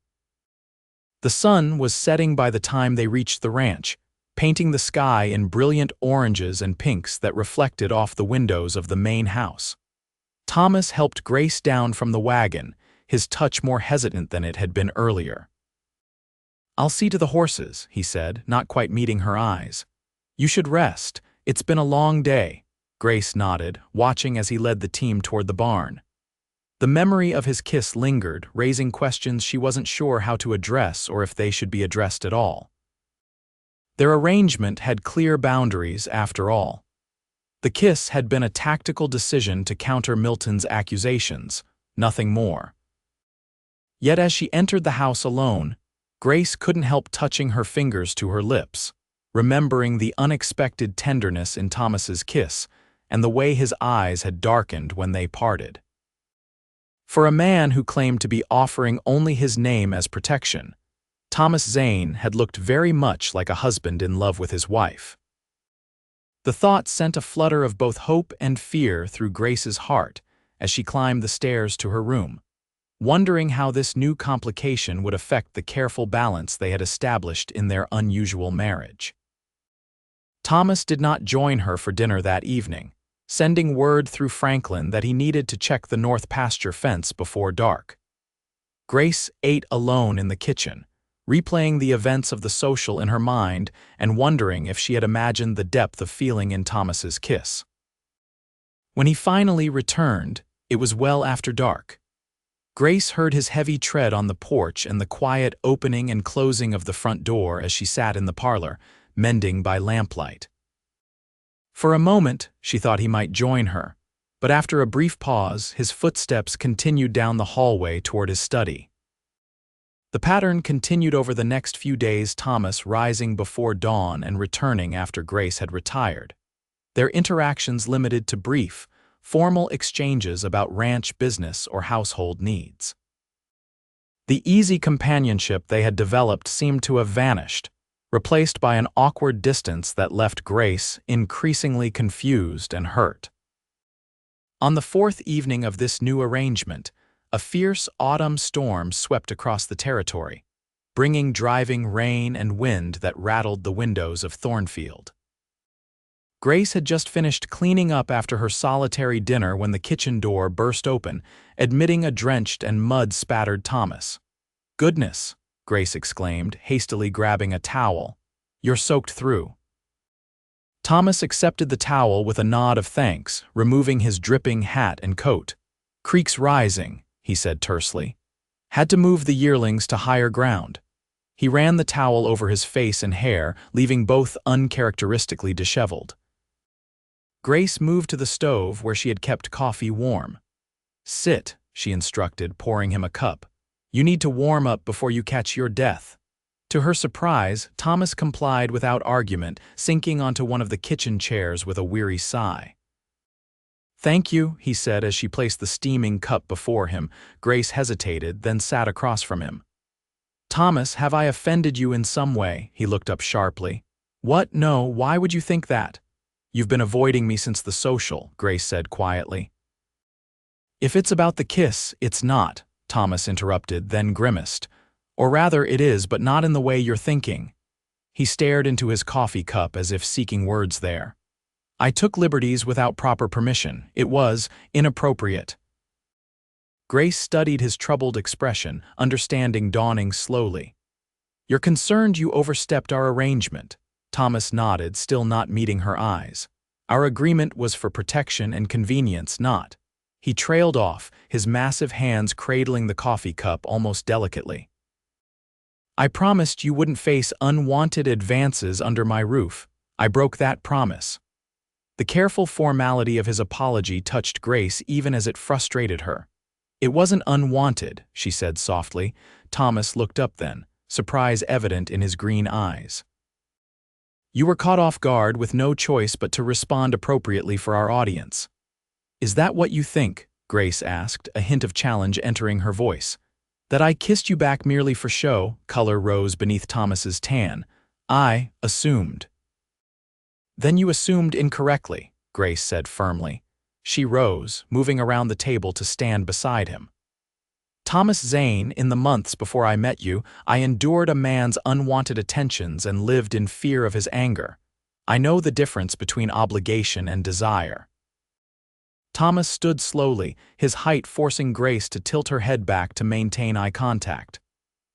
The sun was setting by the time they reached the ranch, painting the sky in brilliant oranges and pinks that reflected off the windows of the main house. Thomas helped Grace down from the wagon, his touch more hesitant than it had been earlier. "I'll see to the horses," he said, not quite meeting her eyes. "You should rest. It's been a long day." Grace nodded, watching as he led the team toward the barn. The memory of his kiss lingered, raising questions she wasn't sure how to address or if they should be addressed at all. Their arrangement had clear boundaries, after all. The kiss had been a tactical decision to counter Milton's accusations, nothing more. Yet as she entered the house alone, Grace couldn't help touching her fingers to her lips, remembering the unexpected tenderness in Thomas's kiss and the way his eyes had darkened when they parted. For a man who claimed to be offering only his name as protection, Thomas Zane had looked very much like a husband in love with his wife. The thought sent a flutter of both hope and fear through Grace's heart as she climbed the stairs to her room, wondering how this new complication would affect the careful balance they had established in their unusual marriage. Thomas did not join her for dinner that evening, sending word through Franklin that he needed to check the north pasture fence before dark. Grace ate alone in the kitchen, replaying the events of the social in her mind and wondering if she had imagined the depth of feeling in Thomas's kiss. When he finally returned, it was well after dark. Grace heard his heavy tread on the porch and the quiet opening and closing of the front door as she sat in the parlor, mending by lamplight. For a moment, she thought he might join her, but after a brief pause, his footsteps continued down the hallway toward his study. The pattern continued over the next few days, Thomas rising before dawn and returning after Grace had retired. Their interactions limited to brief, formal exchanges about ranch business or household needs. The easy companionship they had developed seemed to have vanished, replaced by an awkward distance that left Grace increasingly confused and hurt. On the fourth evening of this new arrangement, a fierce autumn storm swept across the territory, bringing driving rain and wind that rattled the windows of Thornfield. Grace had just finished cleaning up after her solitary dinner when the kitchen door burst open, admitting a drenched and mud-spattered Thomas. "Goodness," Grace exclaimed, hastily grabbing a towel. "You're soaked through." Thomas accepted the towel with a nod of thanks, removing his dripping hat and coat. "Creek's rising," he said tersely. "Had to move the yearlings to higher ground." He ran the towel over his face and hair, leaving both uncharacteristically disheveled. Grace moved to the stove where she had kept coffee warm. "Sit," she instructed, pouring him a cup. "You need to warm up before you catch your death." To her surprise, Thomas complied without argument, sinking onto one of the kitchen chairs with a weary sigh. "Thank you," he said as she placed the steaming cup before him. Grace hesitated, then sat across from him. "Thomas, have I offended you in some way?" He looked up sharply. "What? No, why would you think that?" "You've been avoiding me since the social," Grace said quietly. "If it's about the kiss, it's not," Thomas interrupted, then grimaced. "Or rather, it is, but not in the way you're thinking." He stared into his coffee cup as if seeking words there. "I took liberties without proper permission. It was inappropriate." Grace studied his troubled expression, understanding dawning slowly. "You're concerned you overstepped our arrangement." Thomas nodded, still not meeting her eyes. "Our agreement was for protection and convenience, not." He trailed off, his massive hands cradling the coffee cup almost delicately. "I promised you wouldn't face unwanted advances under my roof. I broke that promise." The careful formality of his apology touched Grace even as it frustrated her. "It wasn't unwanted," she said softly. Thomas looked up then, surprise evident in his green eyes. "You were caught off guard with no choice but to respond appropriately for our audience." "Is that what you think?" Grace asked, a hint of challenge entering her voice. "That I kissed you back merely for show?" Color rose beneath Thomas's tan. "I assumed." "Then you assumed incorrectly," Grace said firmly. She rose, moving around the table to stand beside him. "Thomas Zane, in the months before I met you, I endured a man's unwanted attentions and lived in fear of his anger. I know the difference between obligation and desire." Thomas stood slowly, his height forcing Grace to tilt her head back to maintain eye contact.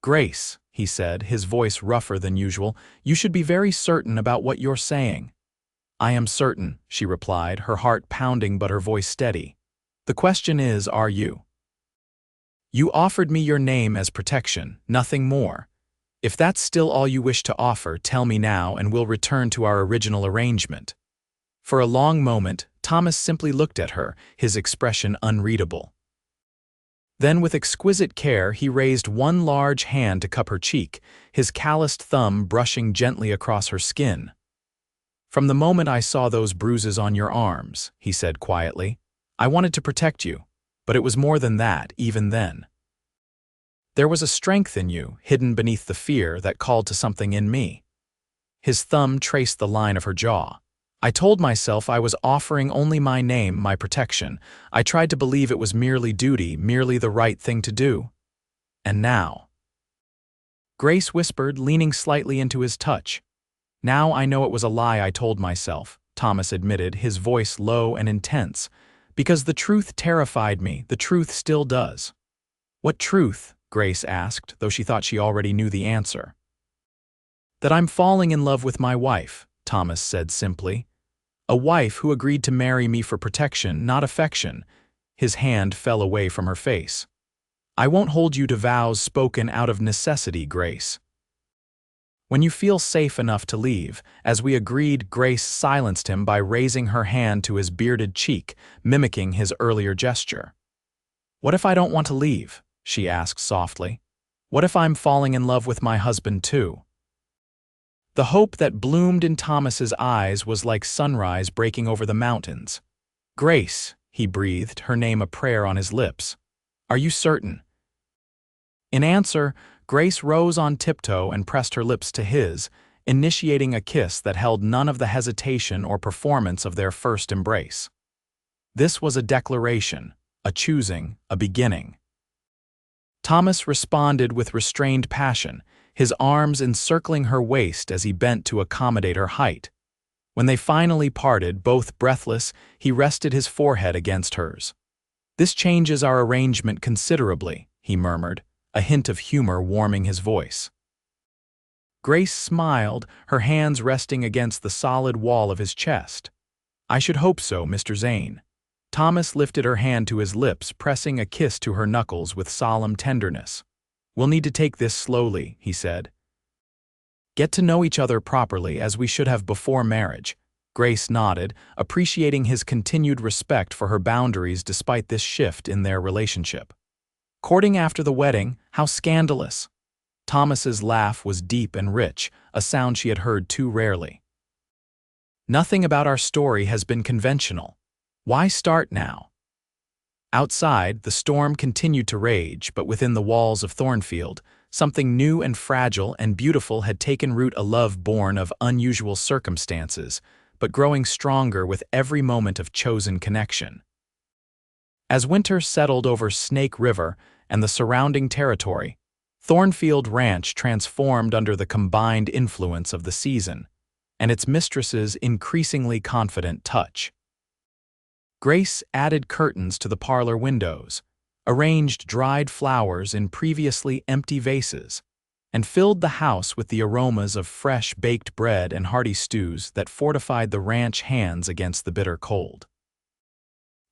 "Grace," he said, his voice rougher than usual, "you should be very certain about what you're saying." "I am certain," she replied, her heart pounding but her voice steady. "The question is, are you?" "You offered me your name as protection, nothing more. If that's still all you wish to offer, tell me now and we'll return to our original arrangement." For a long moment, Thomas simply looked at her, his expression unreadable. Then with exquisite care he raised one large hand to cup her cheek, his calloused thumb brushing gently across her skin. "From the moment I saw those bruises on your arms," he said quietly, "I wanted to protect you. But it was more than that, even then. There was a strength in you, hidden beneath the fear, that called to something in me." His thumb traced the line of her jaw. "I told myself I was offering only my name, my protection. I tried to believe it was merely duty, merely the right thing to do. And now—" Grace whispered, leaning slightly into his touch. "Now I know it was a lie I told myself," Thomas admitted, his voice low and intense. "Because the truth terrified me, the truth still does." "What truth?" Grace asked, though she thought she already knew the answer. That I'm falling in love with my wife, Thomas said simply. A wife who agreed to marry me for protection, not affection. His hand fell away from her face. I won't hold you to vows spoken out of necessity, Grace. When you feel safe enough to leave, as we agreed, Grace silenced him by raising her hand to his bearded cheek, mimicking his earlier gesture. What if I don't want to leave? She asked softly. What if I'm falling in love with my husband too? The hope that bloomed in Thomas's eyes was like sunrise breaking over the mountains. Grace, he breathed, her name a prayer on his lips. Are you certain? In answer, Grace rose on tiptoe and pressed her lips to his, initiating a kiss that held none of the hesitation or performance of their first embrace. This was a declaration, a choosing, a beginning. Thomas responded with restrained passion, his arms encircling her waist as he bent to accommodate her height. When they finally parted, both breathless, he rested his forehead against hers. This changes our arrangement considerably, he murmured, a hint of humor warming his voice. Grace smiled, her hands resting against the solid wall of his chest. I should hope so, Mr. Zane. Thomas lifted her hand to his lips, pressing a kiss to her knuckles with solemn tenderness. We'll need to take this slowly, he said. Get to know each other properly, as we should have before marriage. Grace nodded, appreciating his continued respect for her boundaries despite this shift in their relationship. Courting after the wedding, how scandalous. Thomas's laugh was deep and rich, a sound she had heard too rarely. Nothing about our story has been conventional. Why start now? Outside, the storm continued to rage, but within the walls of Thornfield, something new and fragile and beautiful had taken root, a love born of unusual circumstances, but growing stronger with every moment of chosen connection. As winter settled over Snake River and the surrounding territory, Thornfield Ranch transformed under the combined influence of the season and its mistress's increasingly confident touch. Grace added curtains to the parlor windows, arranged dried flowers in previously empty vases, and filled the house with the aromas of fresh baked bread and hearty stews that fortified the ranch hands against the bitter cold.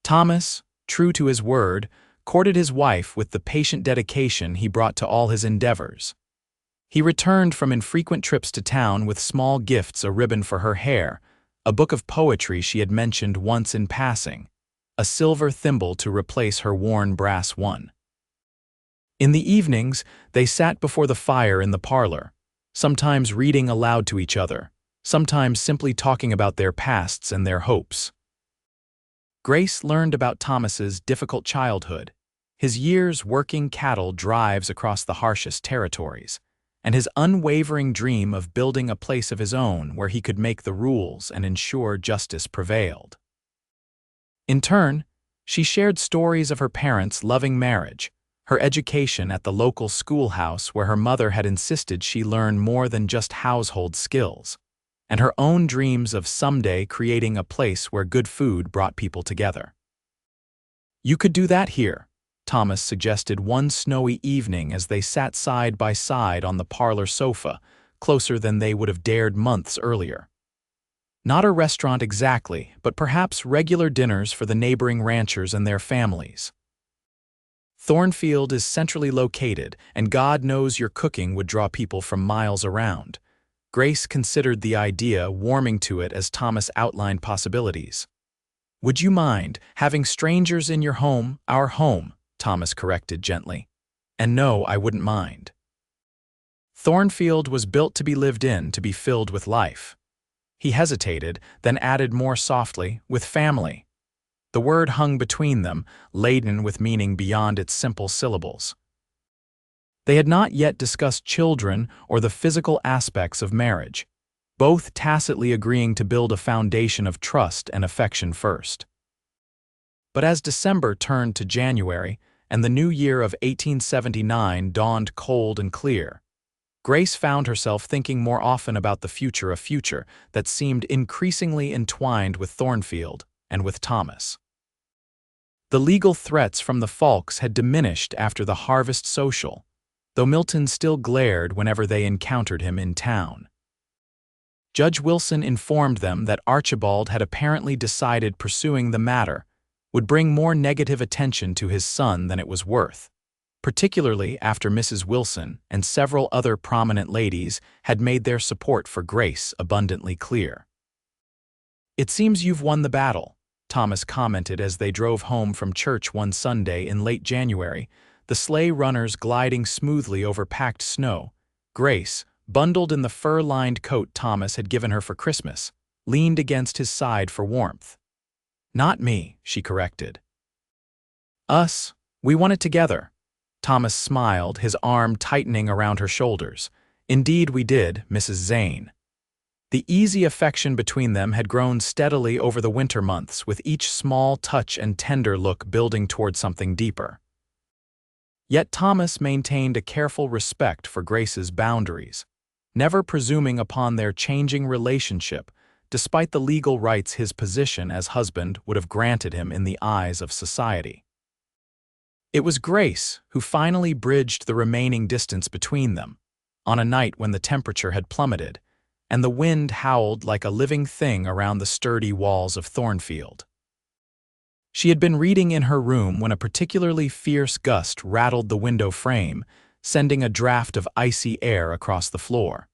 Thomas, true to his word, courted his wife with the patient dedication he brought to all his endeavors. He returned from infrequent trips to town with small gifts, a ribbon for her hair, a book of poetry she had mentioned once in passing, a silver thimble to replace her worn brass one. In the evenings, they sat before the fire in the parlor, sometimes reading aloud to each other, sometimes simply talking about their pasts and their hopes. Grace learned about Thomas's difficult childhood, his years working cattle drives across the harshest territories, and his unwavering dream of building a place of his own where he could make the rules and ensure justice prevailed. In turn, she shared stories of her parents' loving marriage, her education at the local schoolhouse where her mother had insisted she learn more than just household skills, and her own dreams of someday creating a place where good food brought people together. You could do that here, Thomas suggested one snowy evening as they sat side by side on the parlor sofa, closer than they would have dared months earlier. Not a restaurant exactly, but perhaps regular dinners for the neighboring ranchers and their families. Thornfield is centrally located, and God knows your cooking would draw people from miles around. Grace considered the idea, warming to it as Thomas outlined possibilities. Would you mind having strangers in your home, our home? Thomas corrected gently. And no, I wouldn't mind. Thornfield was built to be lived in, to be filled with life. He hesitated, then added more softly, with family. The word hung between them, laden with meaning beyond its simple syllables. They had not yet discussed children or the physical aspects of marriage, both tacitly agreeing to build a foundation of trust and affection first. But as December turned to January, and the new year of 1879 dawned cold and clear, Grace found herself thinking more often about the future, a future that seemed increasingly entwined with Thornfield and with Thomas. The legal threats from the Falks had diminished after the harvest social, though Milton still glared whenever they encountered him in town. Judge Wilson informed them that Archibald had apparently decided pursuing the matter would bring more negative attention to his son than it was worth, particularly after Mrs. Wilson and several other prominent ladies had made their support for Grace abundantly clear. "It seems you've won the battle," Thomas commented as they drove home from church one Sunday in late January, the sleigh runners gliding smoothly over packed snow. Grace, bundled in the fur-lined coat Thomas had given her for Christmas, leaned against his side for warmth. "Not me," she corrected. "Us, we won it together." Thomas smiled, his arm tightening around her shoulders. "Indeed we did, Mrs. Zane." The easy affection between them had grown steadily over the winter months, with each small touch and tender look building toward something deeper. Yet Thomas maintained a careful respect for Grace's boundaries, never presuming upon their changing relationship, despite the legal rights his position as husband would have granted him in the eyes of society. It was Grace who finally bridged the remaining distance between them, on a night when the temperature had plummeted, and the wind howled like a living thing around the sturdy walls of Thornfield. She had been reading in her room when a particularly fierce gust rattled the window frame, sending a draft of icy air across the floor.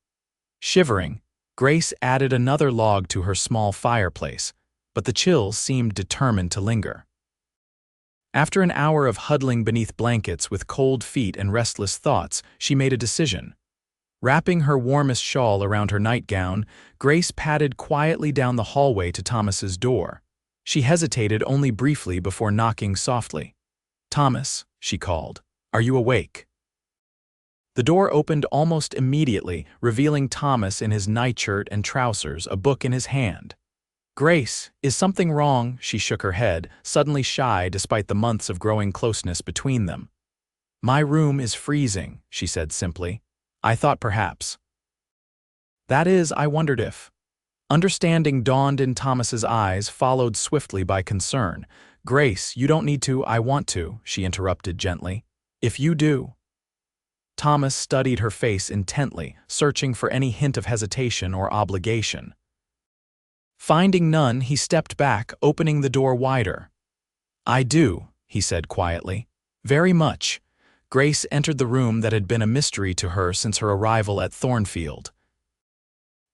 Shivering, Grace added another log to her small fireplace, but the chills seemed determined to linger. After an hour of huddling beneath blankets with cold feet and restless thoughts, she made a decision. Wrapping her warmest shawl around her nightgown, Grace padded quietly down the hallway to Thomas's door. She hesitated only briefly before knocking softly. "Thomas," she called, "are you awake?" The door opened almost immediately, revealing Thomas in his nightshirt and trousers, a book in his hand. "Grace, is something wrong?" She shook her head, suddenly shy despite the months of growing closeness between them. "My room is freezing," she said simply. "I thought perhaps." "That is, I wondered if." Understanding dawned in Thomas's eyes, followed swiftly by concern. "Grace, you don't need to, I want to," she interrupted gently. "If you do." Thomas studied her face intently, searching for any hint of hesitation or obligation. Finding none, he stepped back, opening the door wider. "I do," he said quietly. "Very much." Grace entered the room that had been a mystery to her since her arrival at Thornfield.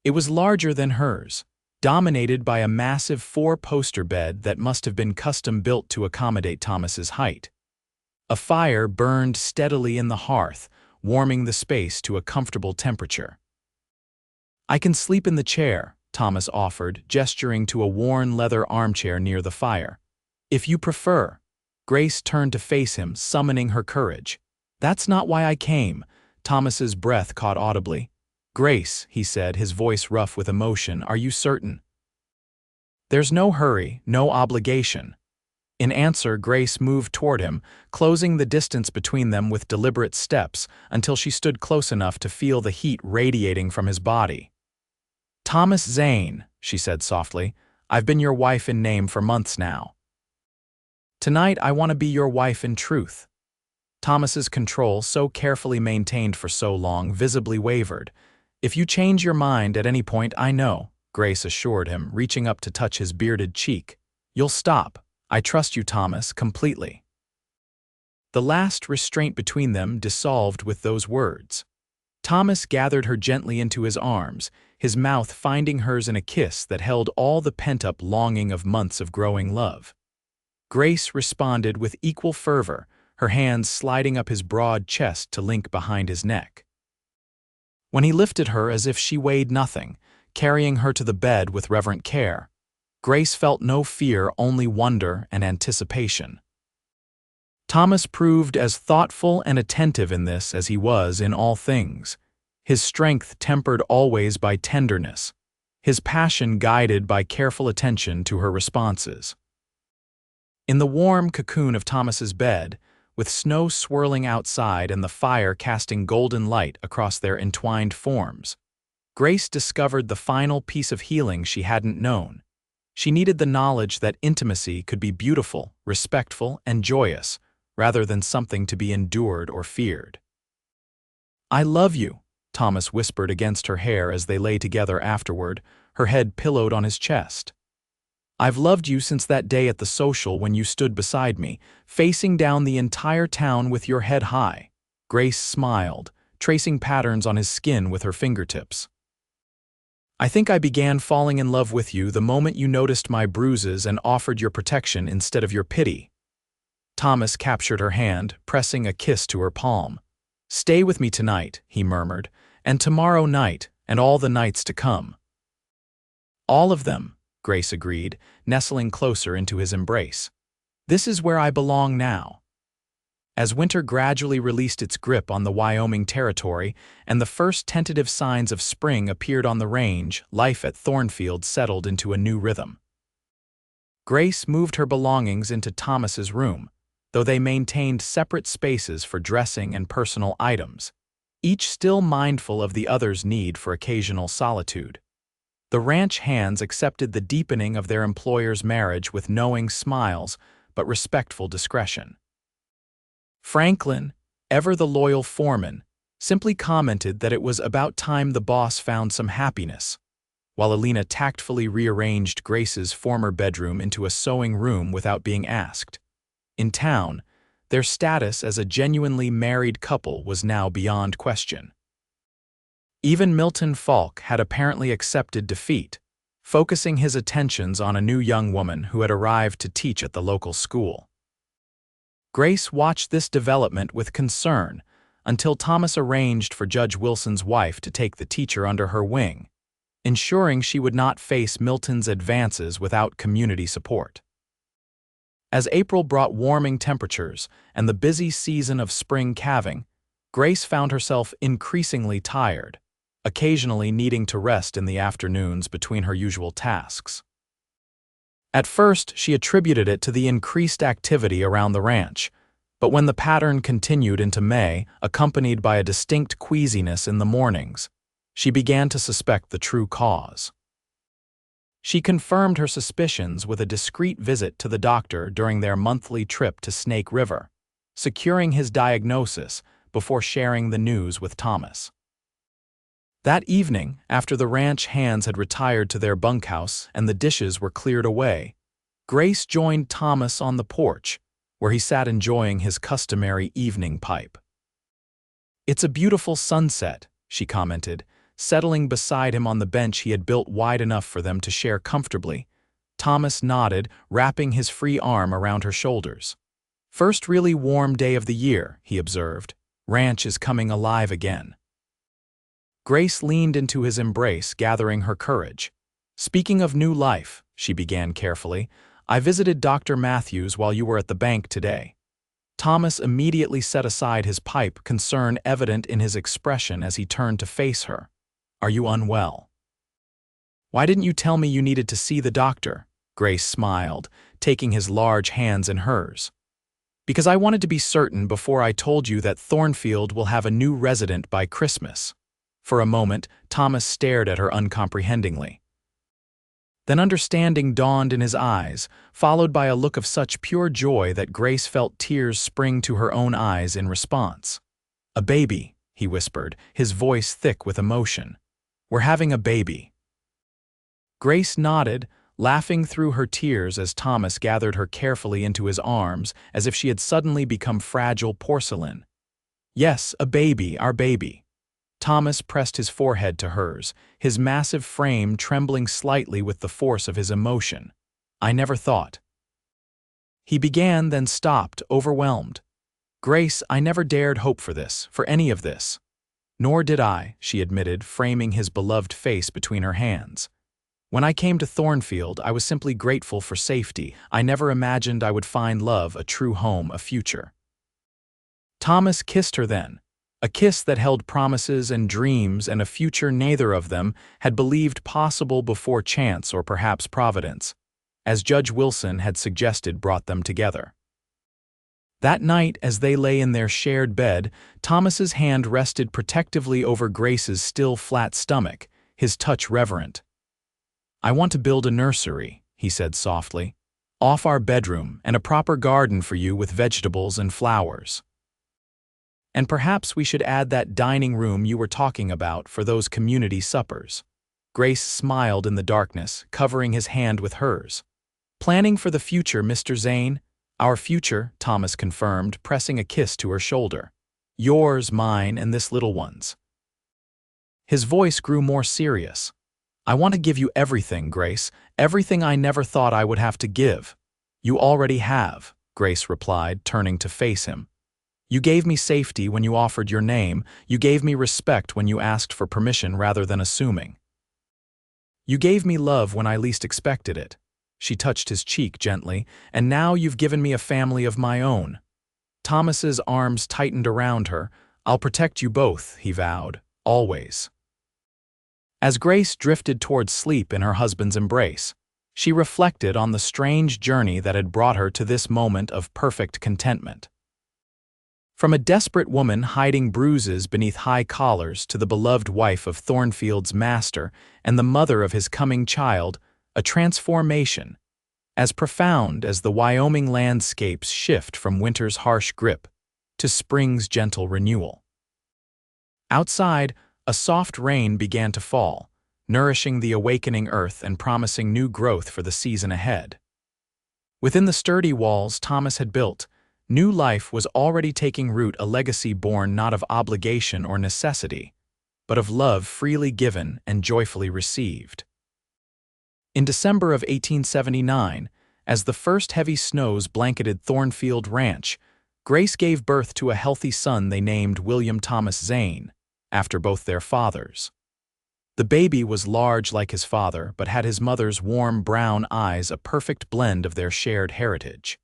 It was larger than hers, dominated by a massive four-poster bed that must have been custom-built to accommodate Thomas's height. A fire burned steadily in the hearth, warming the space to a comfortable temperature. "I can sleep in the chair," Thomas offered, gesturing to a worn leather armchair near the fire. "If you prefer." Grace turned to face him, summoning her courage. "That's not why I came." Thomas's breath caught audibly. "Grace," he said, his voice rough with emotion, "are you certain?" "There's no hurry, no obligation." In answer, Grace moved toward him, closing the distance between them with deliberate steps until she stood close enough to feel the heat radiating from his body. "Thomas Zane," she said softly, "I've been your wife in name for months now. Tonight I want to be your wife in truth." Thomas's control, so carefully maintained for so long, visibly wavered. "If you change your mind at any point, I know," Grace assured him, reaching up to touch his bearded cheek. "You'll stop. I trust you, Thomas, completely." The last restraint between them dissolved with those words. Thomas gathered her gently into his arms, his mouth finding hers in a kiss that held all the pent-up longing of months of growing love. Grace responded with equal fervor, her hands sliding up his broad chest to link behind his neck. When he lifted her as if she weighed nothing, carrying her to the bed with reverent care, Grace felt no fear, only wonder and anticipation. Thomas proved as thoughtful and attentive in this as he was in all things, his strength tempered always by tenderness, his passion guided by careful attention to her responses. In the warm cocoon of Thomas's bed, with snow swirling outside and the fire casting golden light across their entwined forms, Grace discovered the final piece of healing she hadn't known. She needed the knowledge that intimacy could be beautiful, respectful, and joyous, rather than something to be endured or feared. "I love you," Thomas whispered against her hair as they lay together afterward, her head pillowed on his chest. "I've loved you since that day at the social when you stood beside me, facing down the entire town with your head high." Grace smiled, tracing patterns on his skin with her fingertips. "I think I began falling in love with you the moment you noticed my bruises and offered your protection instead of your pity." Thomas captured her hand, pressing a kiss to her palm. "Stay with me tonight," he murmured, "and tomorrow night, and all the nights to come." "All of them," Grace agreed, nestling closer into his embrace. "This is where I belong now." As winter gradually released its grip on the Wyoming Territory and the first tentative signs of spring appeared on the range, life at Thornfield settled into a new rhythm. Grace moved her belongings into Thomas's room, though they maintained separate spaces for dressing and personal items, each still mindful of the other's need for occasional solitude. The ranch hands accepted the deepening of their employer's marriage with knowing smiles but respectful discretion. Franklin, ever the loyal foreman, simply commented that it was about time the boss found some happiness, while Alina tactfully rearranged Grace's former bedroom into a sewing room without being asked. In town, their status as a genuinely married couple was now beyond question. Even Milton Falk had apparently accepted defeat, focusing his attentions on a new young woman who had arrived to teach at the local school. Grace watched this development with concern until Thomas arranged for Judge Wilson's wife to take the teacher under her wing, ensuring she would not face Milton's advances without community support. As April brought warming temperatures and the busy season of spring calving, Grace found herself increasingly tired, occasionally needing to rest in the afternoons between her usual tasks. At first, she attributed it to the increased activity around the ranch, but when the pattern continued into May, accompanied by a distinct queasiness in the mornings, she began to suspect the true cause. She confirmed her suspicions with a discreet visit to the doctor during their monthly trip to Snake River, securing his diagnosis before sharing the news with Thomas. That evening, after the ranch hands had retired to their bunkhouse and the dishes were cleared away, Grace joined Thomas on the porch, where he sat enjoying his customary evening pipe. "It's a beautiful sunset," she commented, settling beside him on the bench he had built wide enough for them to share comfortably. Thomas nodded, wrapping his free arm around her shoulders. "First really warm day of the year," he observed. "Ranch is coming alive again." Grace leaned into his embrace, gathering her courage. "Speaking of new life," she began carefully, "I visited Dr. Matthews while you were at the bank today." Thomas immediately set aside his pipe, concern evident in his expression as he turned to face her. "Are you unwell?" "Why didn't you tell me you needed to see the doctor?" Grace smiled, taking his large hands in hers. "Because I wanted to be certain before I told you that Thornfield will have a new resident by Christmas." For a moment, Thomas stared at her uncomprehendingly. Then understanding dawned in his eyes, followed by a look of such pure joy that Grace felt tears spring to her own eyes in response. "A baby," he whispered, his voice thick with emotion. "We're having a baby." Grace nodded, laughing through her tears as Thomas gathered her carefully into his arms as if she had suddenly become fragile porcelain. "Yes, a baby, our baby." Thomas pressed his forehead to hers, his massive frame trembling slightly with the force of his emotion. "I never thought." He began, then stopped, overwhelmed. "Grace, I never dared hope for this, for any of this." "Nor did I," she admitted, framing his beloved face between her hands. "When I came to Thornfield, I was simply grateful for safety. I never imagined I would find love, a true home, a future." Thomas kissed her then. A kiss that held promises and dreams and a future neither of them had believed possible before chance or perhaps providence, as Judge Wilson had suggested, brought them together. That night, as they lay in their shared bed, Thomas's hand rested protectively over Grace's still flat stomach, his touch reverent. "I want to build a nursery," he said softly, "off our bedroom and a proper garden for you with vegetables and flowers." And perhaps we should add that dining room you were talking about for those community suppers." Grace smiled in the darkness, covering his hand with hers. "Planning for the future, Mr. Zane?" "Our future," Thomas confirmed, pressing a kiss to her shoulder. "Yours, mine, and this little one's." His voice grew more serious. "I want to give you everything, Grace, everything I never thought I would have to give." "You already have," Grace replied, turning to face him. "You gave me safety when you offered your name. You gave me respect when you asked for permission rather than assuming. You gave me love when I least expected it." She touched his cheek gently. "And now you've given me a family of my own." Thomas's arms tightened around her. "I'll protect you both," he vowed, "always." As Grace drifted towards sleep in her husband's embrace, she reflected on the strange journey that had brought her to this moment of perfect contentment. From a desperate woman hiding bruises beneath high collars to the beloved wife of Thornfield's master and the mother of his coming child, a transformation as profound as the Wyoming landscapes shift from winter's harsh grip to spring's gentle renewal. Outside, a soft rain began to fall, nourishing the awakening earth and promising new growth for the season ahead. Within the sturdy walls Thomas had built, new life was already taking root, a legacy born not of obligation or necessity, but of love freely given and joyfully received. In December of 1879, as the first heavy snows blanketed Thornfield Ranch, Grace gave birth to a healthy son they named William Thomas Zane, after both their fathers. The baby was large like his father, but had his mother's warm brown eyes, a perfect blend of their shared heritage.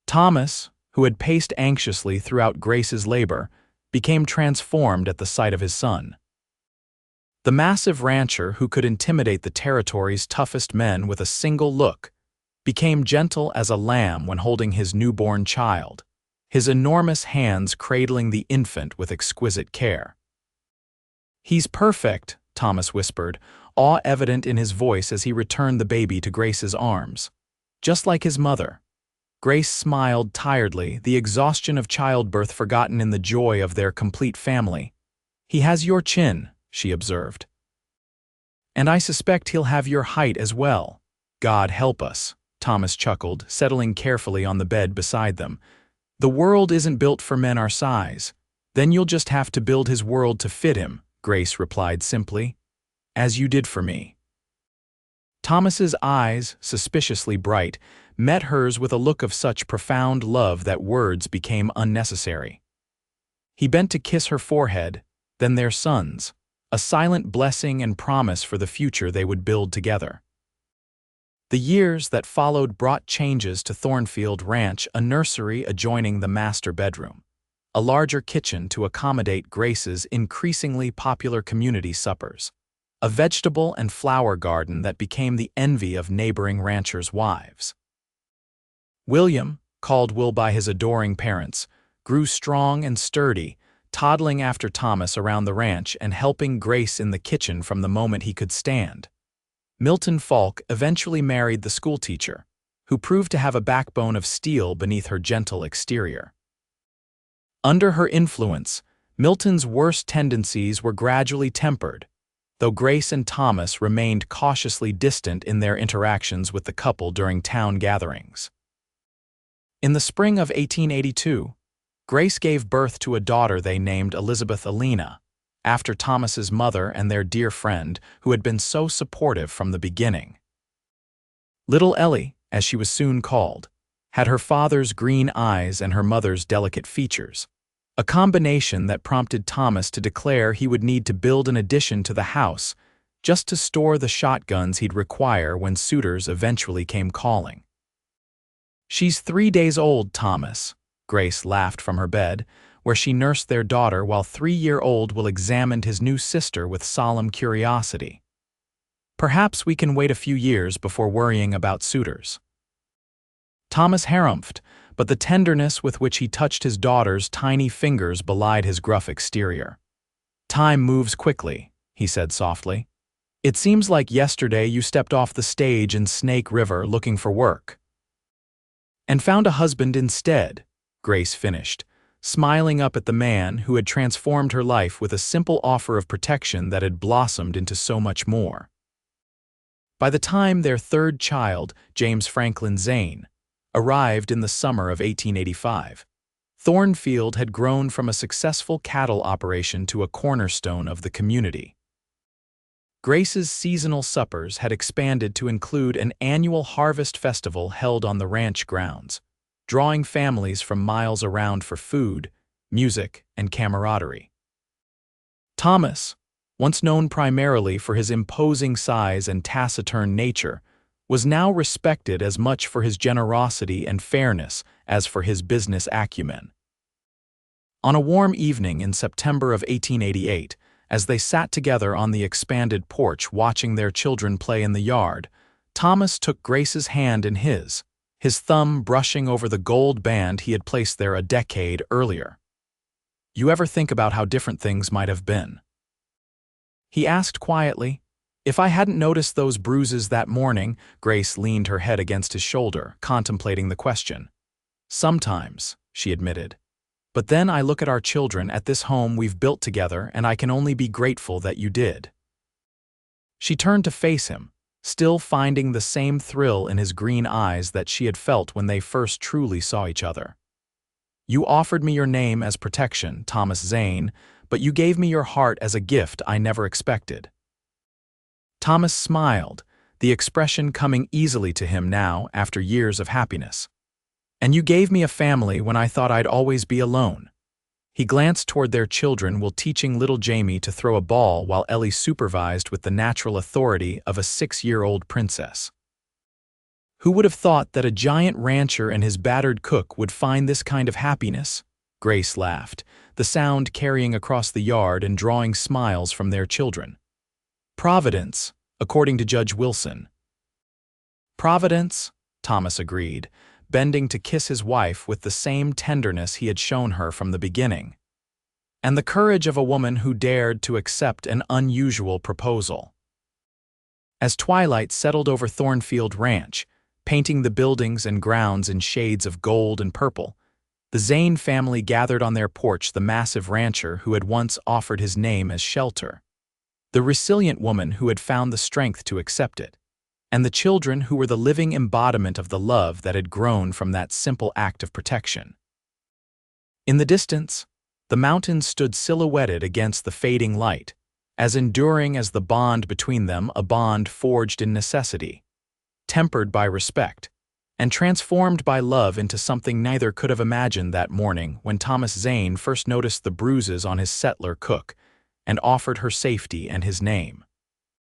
Thomas, who had paced anxiously throughout Grace's labor, became transformed at the sight of his son. The massive rancher who could intimidate the territory's toughest men with a single look became gentle as a lamb when holding his newborn child, his enormous hands cradling the infant with exquisite care. "He's perfect," Thomas whispered, awe evident in his voice as he returned the baby to Grace's arms. "Just like his mother." Grace smiled tiredly, the exhaustion of childbirth forgotten in the joy of their complete family. "He has your chin," she observed. "And I suspect he'll have your height as well." "God help us," Thomas chuckled, settling carefully on the bed beside them. "The world isn't built for men our size. Then you'll just have to build his world to fit him," Grace replied simply. "As you did for me." Thomas's eyes, suspiciously bright, met hers with a look of such profound love that words became unnecessary. He bent to kiss her forehead, then their son's, a silent blessing and promise for the future they would build together. The years that followed brought changes to Thornfield Ranch, a nursery adjoining the master bedroom, a larger kitchen to accommodate Grace's increasingly popular community suppers, a vegetable and flower garden that became the envy of neighboring ranchers' wives. William, called Will by his adoring parents, grew strong and sturdy, toddling after Thomas around the ranch and helping Grace in the kitchen from the moment he could stand. Milton Falk eventually married the schoolteacher, who proved to have a backbone of steel beneath her gentle exterior. Under her influence, Milton's worst tendencies were gradually tempered, though Grace and Thomas remained cautiously distant in their interactions with the couple during town gatherings. In the spring of 1882, Grace gave birth to a daughter they named Elizabeth Alina, after Thomas's mother and their dear friend who had been so supportive from the beginning. Little Ellie, as she was soon called, had her father's green eyes and her mother's delicate features, a combination that prompted Thomas to declare he would need to build an addition to the house just to store the shotguns he'd require when suitors eventually came calling. "She's 3 days old, Thomas," Grace laughed from her bed, where she nursed their daughter while 3-year-old Will examined his new sister with solemn curiosity. "Perhaps we can wait a few years before worrying about suitors." Thomas harumphed, but the tenderness with which he touched his daughter's tiny fingers belied his gruff exterior. "Time moves quickly," he said softly. "It seems like yesterday you stepped off the stage in Snake River looking for work." "And found a husband instead," Grace finished, smiling up at the man who had transformed her life with a simple offer of protection that had blossomed into so much more. By the time their third child, James Franklin Zane, arrived in the summer of 1885, Thornfield had grown from a successful cattle operation to a cornerstone of the community. Grace's seasonal suppers had expanded to include an annual harvest festival held on the ranch grounds, drawing families from miles around for food, music, and camaraderie. Thomas, once known primarily for his imposing size and taciturn nature, was now respected as much for his generosity and fairness as for his business acumen. On a warm evening in September of 1888, as they sat together on the expanded porch watching their children play in the yard, Thomas took Grace's hand in his thumb brushing over the gold band he had placed there a decade earlier. "You ever think about how different things might have been?" he asked quietly. "If I hadn't noticed those bruises that morning," Grace leaned her head against his shoulder, contemplating the question. "Sometimes," she admitted. "But then I look at our children, at this home we've built together, and I can only be grateful that you did." She turned to face him, still finding the same thrill in his green eyes that she had felt when they first truly saw each other. "You offered me your name as protection, Thomas Zane, but you gave me your heart as a gift I never expected." Thomas smiled, the expression coming easily to him now after years of happiness. "And you gave me a family when I thought I'd always be alone." He glanced toward their children while teaching little Jamie to throw a ball while Ellie supervised with the natural authority of a 6-year-old princess. "Who would have thought that a giant rancher and his battered cook would find this kind of happiness?" Grace laughed, the sound carrying across the yard and drawing smiles from their children. "Providence, according to Judge Wilson." "Providence," Thomas agreed, bending to kiss his wife with the same tenderness he had shown her from the beginning. "And the courage of a woman who dared to accept an unusual proposal." As twilight settled over Thornfield Ranch, painting the buildings and grounds in shades of gold and purple, the Zane family gathered on their porch the massive rancher who had once offered his name as shelter, the resilient woman who had found the strength to accept it, and the children who were the living embodiment of the love that had grown from that simple act of protection. In the distance, the mountains stood silhouetted against the fading light, as enduring as the bond between them, a bond forged in necessity, tempered by respect, and transformed by love into something neither could have imagined that morning when Thomas Zane first noticed the bruises on his settler cook and offered her safety and his name.